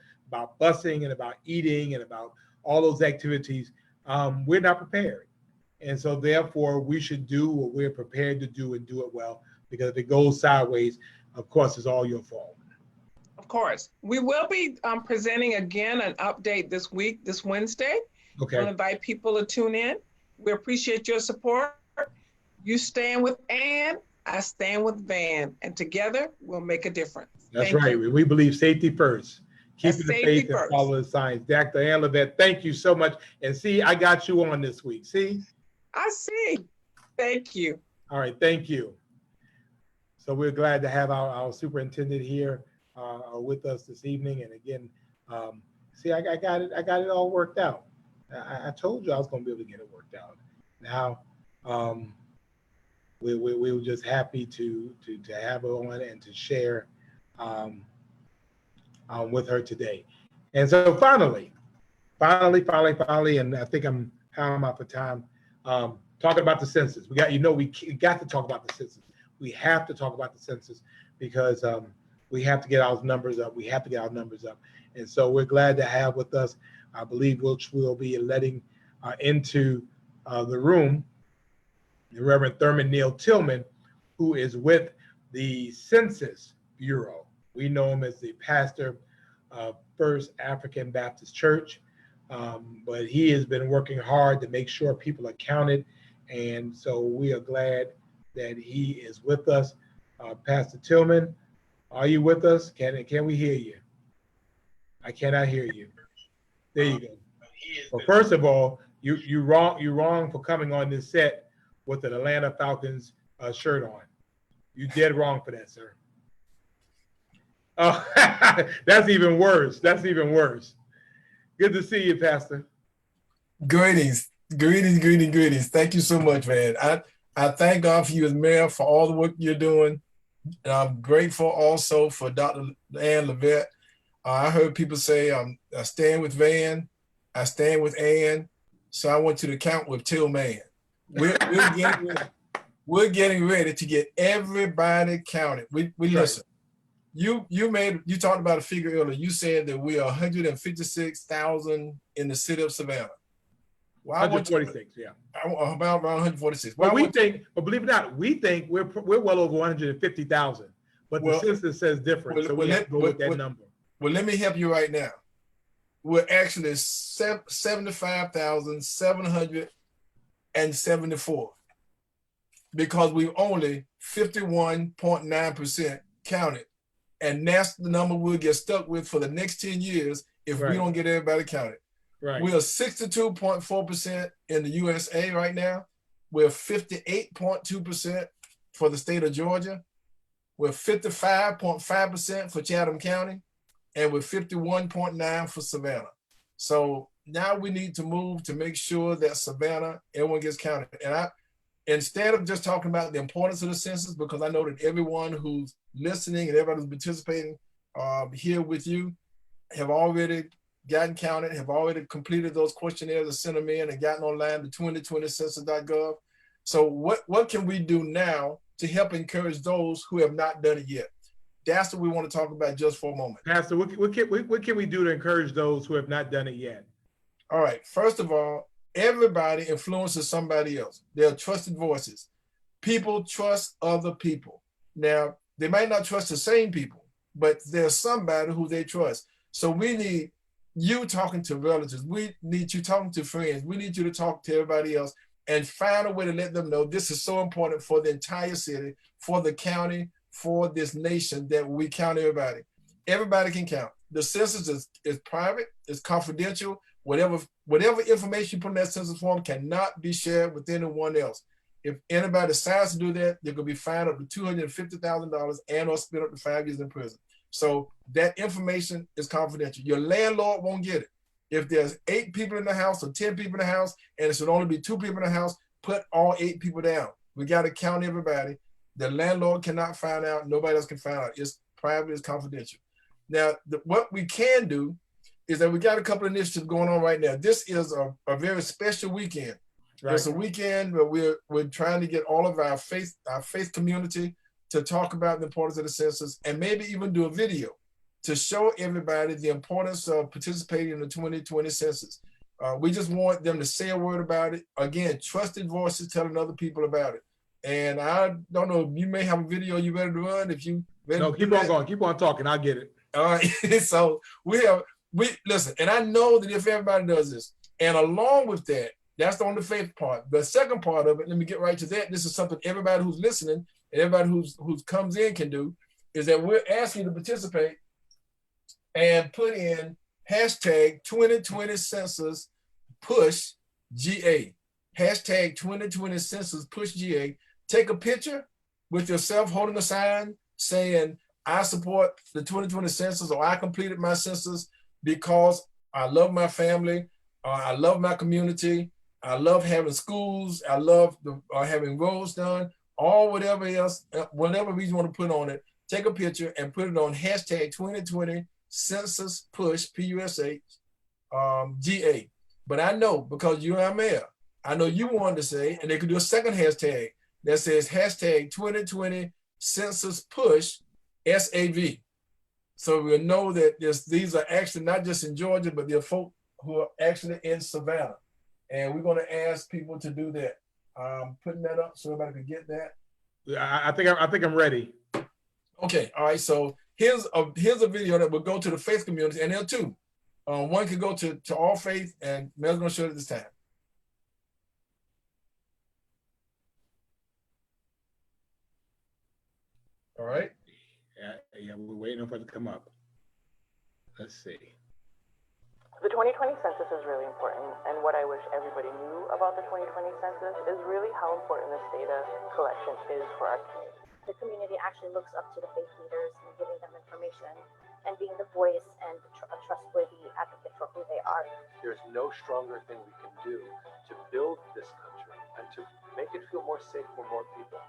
A: busing and about eating and about all those activities, we're not prepared. And so therefore we should do what we're prepared to do and do it well, because if it goes sideways, of course, it's all your fault.
B: Of course. We will be presenting again an update this week, this Wednesday.
A: Okay.
B: We'll invite people to tune in. We appreciate your support. You stand with Ann, I stand with Van, and together we'll make a difference.
A: That's
B: Thank
A: right.
B: you.
A: We believe safety first. Keep the
B: Safety
A: faith and
B: first.
A: follow the science. Dr. Ann Livette, thank you so much. And see, I got you on this week. See?
B: I see. Thank you.
A: All right. Thank you. So we're glad to have our superintendent here with us this evening. And again, see, I got it all worked out. I told you I was going to be able to get it worked out. Now, we were just happy to have her on and to share with her today. And so finally, and I think I'm out for time, talking about the census. We got to talk about the census. We have to talk about the census because we have to get our numbers up. And so we're glad to have with us, I believe, which we'll be letting into the room, the Reverend Thurman Neal Tillman, who is with the Census Bureau. We know him as the pastor of First African Baptist Church, but he has been working hard to make sure people are counted. And so we are glad that he is with us. Pastor Tillman, Are you with us? Can we hear you? I cannot hear you. There you go. Well, first of all, you wrong for coming on this set with an Atlanta Falcons shirt on. You dead wrong for that, sir. Oh, that's even worse. That's even worse. Good to see you, Pastor.
C: Greetings. Thank you so much, man. I thank God for you as mayor for all the work you're doing. And I'm grateful also for Dr. Ann Levette. I heard people say, I stand with Van, I stand with Ann, so I want you to count with Tillman. We're getting ready to get everybody counted. We listen. You talked about a figure earlier. You said that we are 156,000 in the city of Savannah.
A: Well, 146, yeah.
C: About around 146.
A: Well, we think, but believe it or not, we think we're well over 150,000, but the census says different, so we have to go with that number.
C: Well, let me help you right now. We're actually 75,774 because we only 51.9% counted. And that's the number we'll get stuck with for the next 10 years if we don't get everybody counted.
A: Right.
C: We are 62.4% in the USA right now. We're 58.2% for the state of Georgia. We're 55.5% for Chatham County. And we're 51.9% for Savannah. So now we need to move to make sure that Savannah, everyone gets counted. And instead of just talking about the importance of the census, because I know that everyone who's listening and everybody who's participating here with you have already gotten counted, have already completed those questionnaires and sent them in and gotten online to 2020census.gov. So what can we do now to help encourage those who have not done it yet? That's what we want to talk about just for a moment.
A: Pastor, what can we do to encourage those who have not done it yet?
C: All right. First of all, everybody influences somebody else. They're trusted voices. People trust other people. Now, they might not trust the same people, but there's somebody who they trust. So we need you talking to relatives. We need you talking to friends. We need you to talk to everybody else and find a way to let them know this is so important for the entire city, for the county, for this nation, that we count everybody. Everybody can count. The census is private, it's confidential. Whatever information you put in that census form cannot be shared with anyone else. If anybody decides to do that, they're going to be fined up to $250,000 and or spend up to 5 years in prison. So that information is confidential. Your landlord won't get it. If there's 8 people in the house or 10 people in the house, and it should only be 2 people in the house, put all 8 people down. We got to count everybody. The landlord cannot find out. Nobody else can find out. It's private, it's confidential. Now, what we can do is that we got a couple of initiatives going on right now. This is a very special weekend. Right. It's a weekend where we're trying to get all of our faith community to talk about the importance of the census and maybe even do a video to show everybody the importance of participating in the 2020 census. We just want them to say a word about it. Again, trusted voices telling other people about it. And I don't know, you may have a video you ready to run. If you ready
A: no, keep on going, keep on talking. I'll get it.
C: All right. So we listen, and I know that if everybody does this, and along with that, that's the only faith part. The second part of it, let me get right to that. This is something everybody who's listening and everybody who's comes in can do, is that we're asking you to participate and put in hashtag 2020 census push GA. Hashtag 2020 census push GA. Take a picture with yourself holding a sign saying, I support the 2020 census, or I completed my census because I love my family, I love my community, I love having schools, I love having roads done, or whatever else, whatever reason you want to put on it. Take a picture and put it on hashtag 2020 census push PUSH GA. But I know, because you're our mayor, I know you wanted to say, and they could do a second hashtag that says hashtag 2020 census push SAV. So we'll know that these are actually not just in Georgia, but they're folk who are actually in Savannah. And we're going to ask people to do that. Putting that up so everybody can get that.
A: I think I'm ready.
C: Okay. All right. So here's a video that will go to the faith community, and there are 2. One could go to all faith, and Mel's going to show it this time. All right.
A: Yeah, we're waiting for it to come up. Let's see.
D: The 2020 census is really important, and what I wish everybody knew about the 2020 census is really how important this data collection is for our community.
E: The community actually looks up to the faith leaders and giving them information and being the voice and a trustworthy advocate for who they are.
F: There's no stronger thing we can do to build this country and to make it feel more safe for more people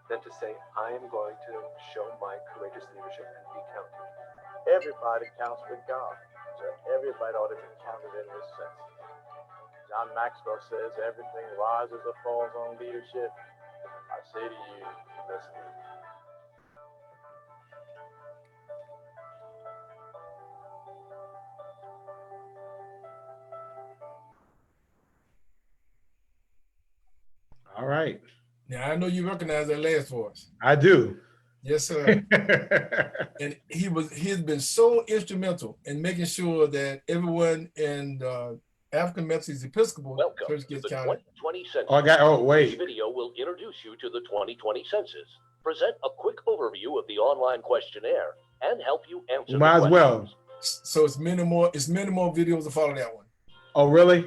F: than to say, I am going to show my courageous leadership and be counted.
G: Everybody counts with God, so everybody ought to be counted in this sense. John Maxwell says everything rises or falls on leadership. I say to you, let's lead.
A: All right.
C: Now I know you recognize that last voice.
A: I do.
C: Yes, sir. And he's been so instrumental in making sure that everyone in the African Methodist Episcopal
H: Welcome
C: Church
H: to
C: gets
H: the
C: counted.
H: 2020 census.
A: Oh,
H: This
A: wait.
H: video will introduce you to the 2020 census, present a quick overview of the online questionnaire, and help you answer
A: We might
H: the
A: as well.
H: questions.
C: So it's many more videos to follow that one.
A: Oh, really?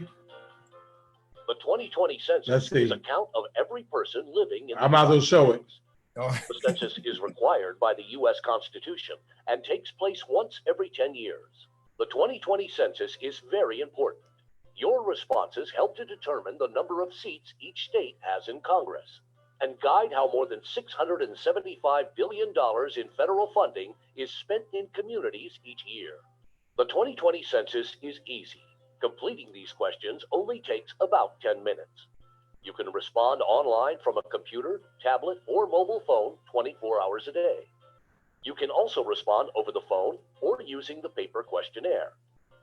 H: The 2020
A: Let's
H: census
A: see.
H: is a count of every person living in the
A: I might as well
H: United
A: show it.
H: States.
C: Oh,
H: The census is required by the U.S. Constitution and takes place once every 10 years. The 2020 census is very important. Your responses help to determine the number of seats each state has in Congress and guide how more than $675 billion in federal funding is spent in communities each year. The 2020 census is easy. Completing these questions only takes about 10 minutes. You can respond online from a computer, tablet, or mobile phone 24 hours a day. You can also respond over the phone or using the paper questionnaire.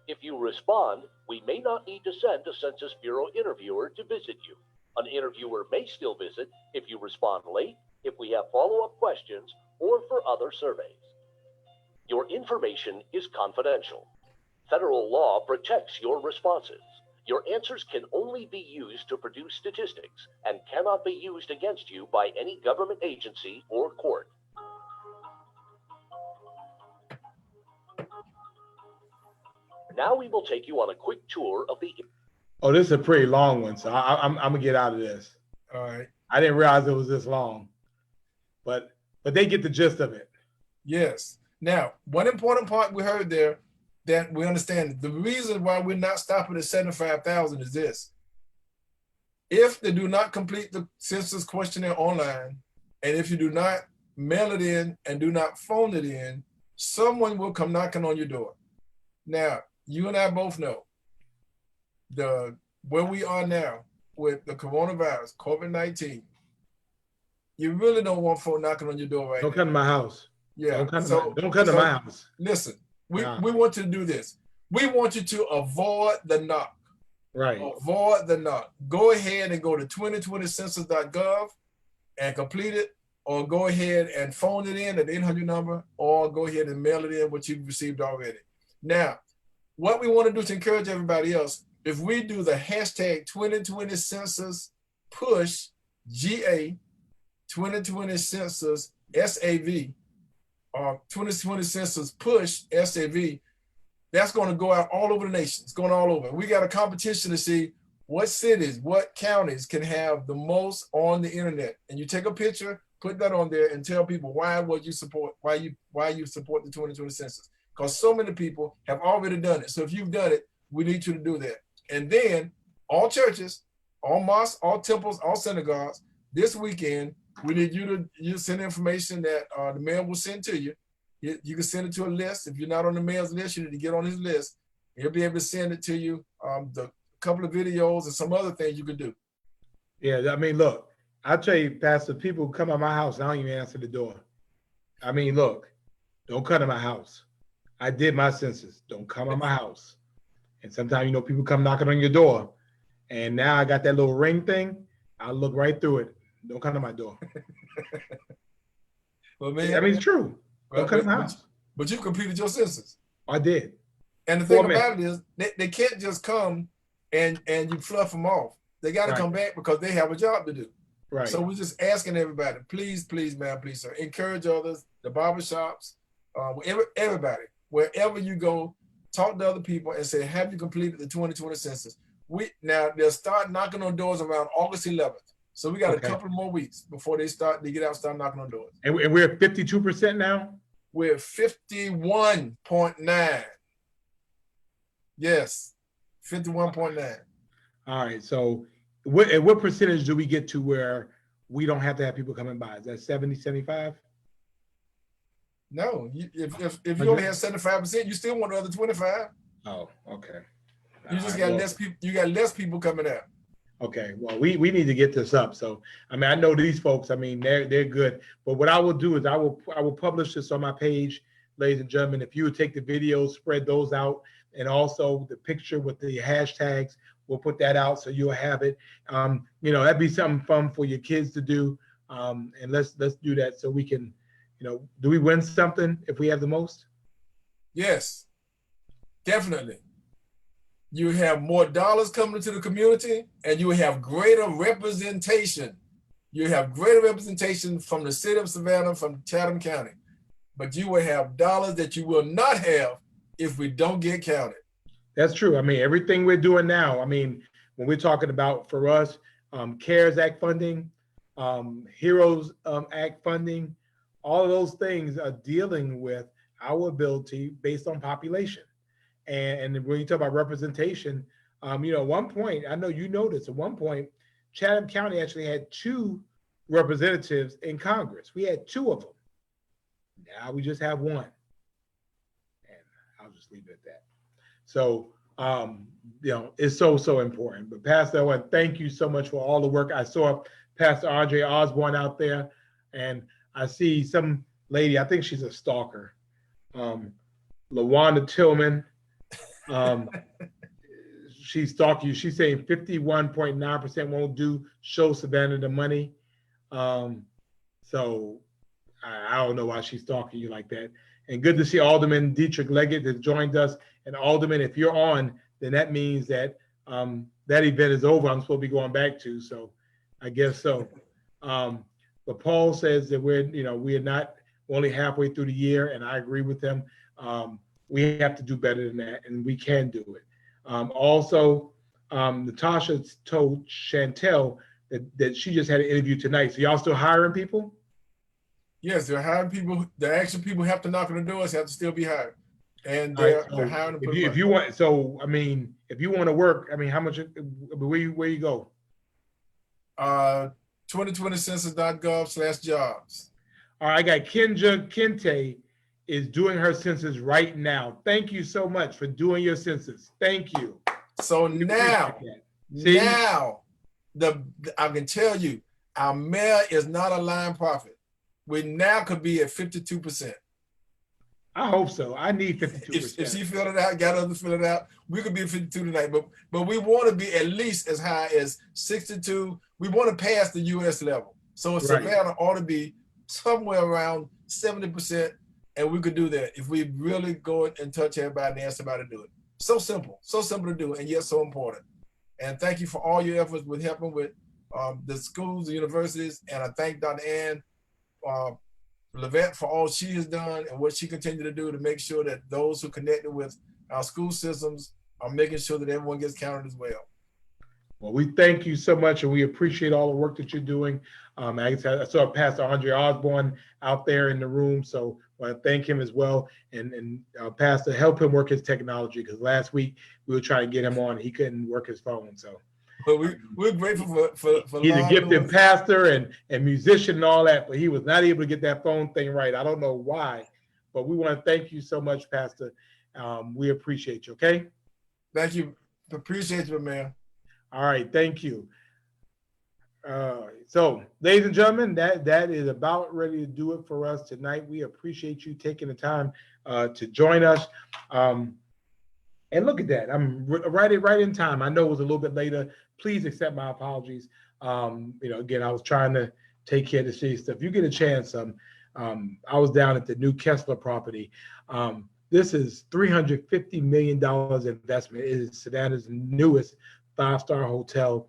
H: If you respond, we may not need to send a Census Bureau interviewer to visit you. An interviewer may still visit if you respond late, if we have follow-up questions, or for other surveys. Your information is confidential. Federal law protects your responses. Your answers can only be used to produce statistics and cannot be used against you by any government agency or court. Now we will take you on a quick tour of the...
A: Oh, this is a pretty long one, so I'm gonna get out of this.
C: all right.
A: I didn't realize it was this long, but they get the gist of it.
C: Yes. Now, one important part we heard there that we understand, the reason why we're not stopping at 75,000 is this. If they do not complete the census questionnaire online, and if you do not mail it in and do not phone it in, someone will come knocking on your door. Now, you and I both know where we are now with the coronavirus, COVID-19, you really don't want folk knocking on your door right
A: Don't
C: now.
A: come to my house.
C: Yeah.
A: Don't come
C: So-
A: to my house.
C: Listen, we
A: Nah.
C: want you to do this. We want you to avoid the knock.
A: Right.
C: Avoid the knock. Go ahead and go to 2020census.gov and complete it, or go ahead and phone it in at the 800 number, or go ahead and mail it in what you've received already. Now, what we want to do to encourage everybody else, if we do the hashtag 2020 census push GA 2020 census SAV, or 2020 census push SAV, that's going to go out all over the nation. It's going all over. We got a competition to see what cities, what counties can have the most on the internet. And you take a picture, put that on there, and tell people why you support the 2020 census. Because so many people have already done it. So if you've done it, we need you to do that. And then all churches, all mosques, all temples, all synagogues, this weekend, we need you to send information that the mail will send to you. You can send it to a list. If you're not on the mail's list, you need to get on his list. He'll be able to send it to you. The couple of videos and some other things you can do.
A: Yeah, I mean, look, I tell you, Pastor, people who come at my house, I don't even answer the door. I mean, look, don't come to my house. I did my census. Don't come at my house. And sometimes, you know, people come knocking on your door. And now I got that little ring thing. I look right through it. Don't come to my door.
C: Well, man,
A: I mean, it's true. Don't come to my house.
C: But you completed your census.
A: I did.
C: And the thing about it is, they can't just come and you fluff them off. They got to come back because they have a job to do.
A: Right.
C: So we're just asking everybody, please, please, man, please, sir, encourage others, the barbershops, everybody, wherever you go, talk to other people and say, have you completed the 2020 census? Now they'll start knocking on doors around August 11th. So we got a couple more weeks before they get out and start knocking on doors.
A: And we're at 52% now?
C: We're 51.9. Yes, 51.9.
A: All right, so what percentage do we get to where we don't have to have people coming by? Is that 70, 75?
C: No, if you only have 75%, you still want the other 25.
A: Oh, okay.
C: You just got less people. You got less people coming out.
A: Okay, well, we need to get this up. So, I mean, I know these folks. I mean, they're good. But what I will do is I will publish this on my page, ladies and gentlemen. If you would take the videos, spread those out, and also the picture with the hashtags, we'll put that out so you'll have it. You know, that'd be something fun for your kids to do. And let's do that so we can, you know, do we win something if we have the most?
C: Yes, definitely. You have more dollars coming into the community, and you have greater representation. You have greater representation from the city of Savannah, from Chatham County. But you will have dollars that you will not have if we don't get counted.
A: That's true. I mean, everything we're doing now, I mean, when we're talking about, for us, CARES Act funding, HEROES Act funding, all of those things are dealing with our ability based on population. And when you talk about representation, you know, at one point, I know you noticed, at one point, Chatham County actually had 2 representatives in Congress. We had 2 of them. Now we just have 1. And I'll just leave it at that. So, you know, it's so important. But Pastor, I want to thank you so much for all the work. I saw Pastor Andre Osborne out there, and I see some lady, I think she's a stalker, LaWanda Tillman. She's stalking you. She's saying 51.9% won't show Savannah the money. So I don't know why she's stalking you like that. And good to see Alderman Dietrich Leggett that joined us. And Alderman, if you're on, then that means that that event is over. I'm supposed to be going back to, so I guess so. But Paul says that we're not only halfway through the year, and I agree with him. We have to do better than that, and we can do it. Also, Natasha told Chantel that she just had an interview tonight. So y'all still hiring people?
C: Yes, they're hiring people. The actual people who have to knock on the doors have to still be hired. And they're hiring them.
A: If you want, so I mean, if you want to work, I mean, how much, where you go?
C: 2020census.gov/jobs.
A: All right, I got Kenja Kente is doing her census right now. Thank you so much for doing your census. Thank you.
C: So now I can tell you, our mayor is not a lying prophet. We now could be at 52%.
A: I hope so. I need 52%.
C: If she filled it out, got others fill it out, we could be at 52 tonight. But we want to be at least as high as 62. We want to pass the U.S. level. So Savannah ought to be somewhere around 70%. And we could do that if we really go and touch everybody and ask somebody to do it. So simple to do, and yet so important. And thank you for all your efforts with helping with the schools, the universities. And I thank Dr. Ann Levette for all she has done and what she continues to do to make sure that those who connected with our school systems are making sure that everyone gets counted as well.
A: Well, we thank you so much, and we appreciate all the work that you're doing. I saw Pastor Andre Osborne out there in the room, so I want to thank him as well. And Pastor, help him work his technology, because last week we were trying to get him on, and he couldn't work his phone. So,
C: but we're grateful for
A: he's a gifted pastor and musician and all that, but he was not able to get that phone thing right. I don't know why, but we want to thank you so much, Pastor. We appreciate you. Okay.
C: Thank you. Appreciate you, man.
A: All right, thank you. So, ladies and gentlemen, that is about ready to do it for us tonight. We appreciate you taking the time to join us. And look at that, I'm right in time. I know it was a little bit later. Please accept my apologies. Again, I was trying to take care of the city stuff. You get a chance. I was down at the new Kessler property. This is $350 million investment. It is Savannah's newest 5-star hotel.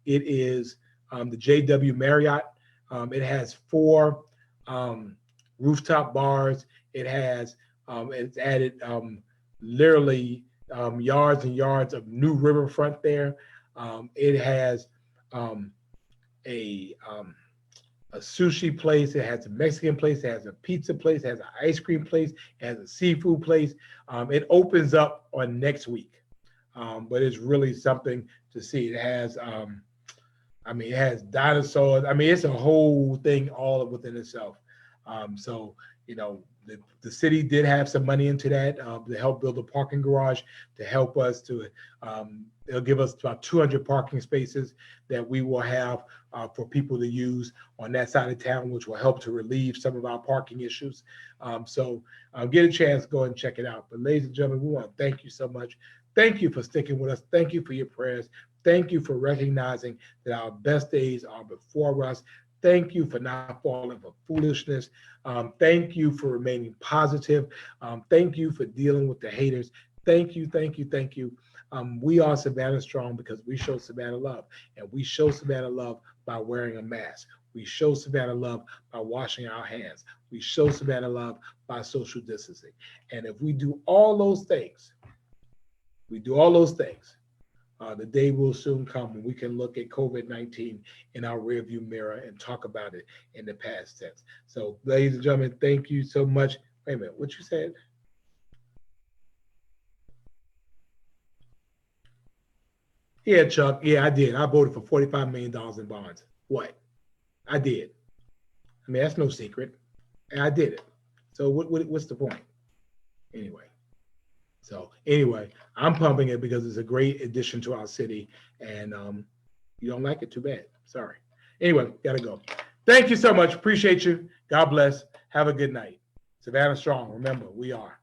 A: It is the JW Marriott. It has 4 rooftop bars. It has, it's added literally yards and yards of new riverfront there. It has a sushi place, it has a Mexican place, it has a pizza place, it has an ice cream place, it has a seafood place. It opens up on next week, but it's really something to see. It has, it has dinosaurs. It's a whole thing all within itself. So, the city did have some money into that to help build a parking garage to help us to, it'll give us about 200 parking spaces that we will have for people to use on that side of town, which will help to relieve some of our parking issues. So get a chance, go and check it out. But ladies and gentlemen, we want to thank you so much. Thank you for sticking with us. Thank you for your prayers. Thank you for recognizing that our best days are before us. Thank you for not falling for foolishness. Thank you for remaining positive. Thank you for dealing with the haters. Thank you, thank you, thank you. We are Savannah Strong because we show Savannah love, and we show Savannah love by wearing a mask. We show Savannah love by washing our hands. We show Savannah love by social distancing. And if we do all those things, the day will soon come when we can look at COVID-19 in our rearview mirror and talk about it in the past tense. So, ladies and gentlemen, thank you so much. Wait a minute, what you said? Yeah, Chuck. Yeah, I did. I voted for $45 million in bonds. What? I did. That's no secret. And I did it. So what's the point? Anyway, I'm pumping it because it's a great addition to our city. And you don't like it, too bad. Sorry. Anyway, gotta go. Thank you so much. Appreciate you. God bless. Have a good night. Savannah Strong. Remember, we are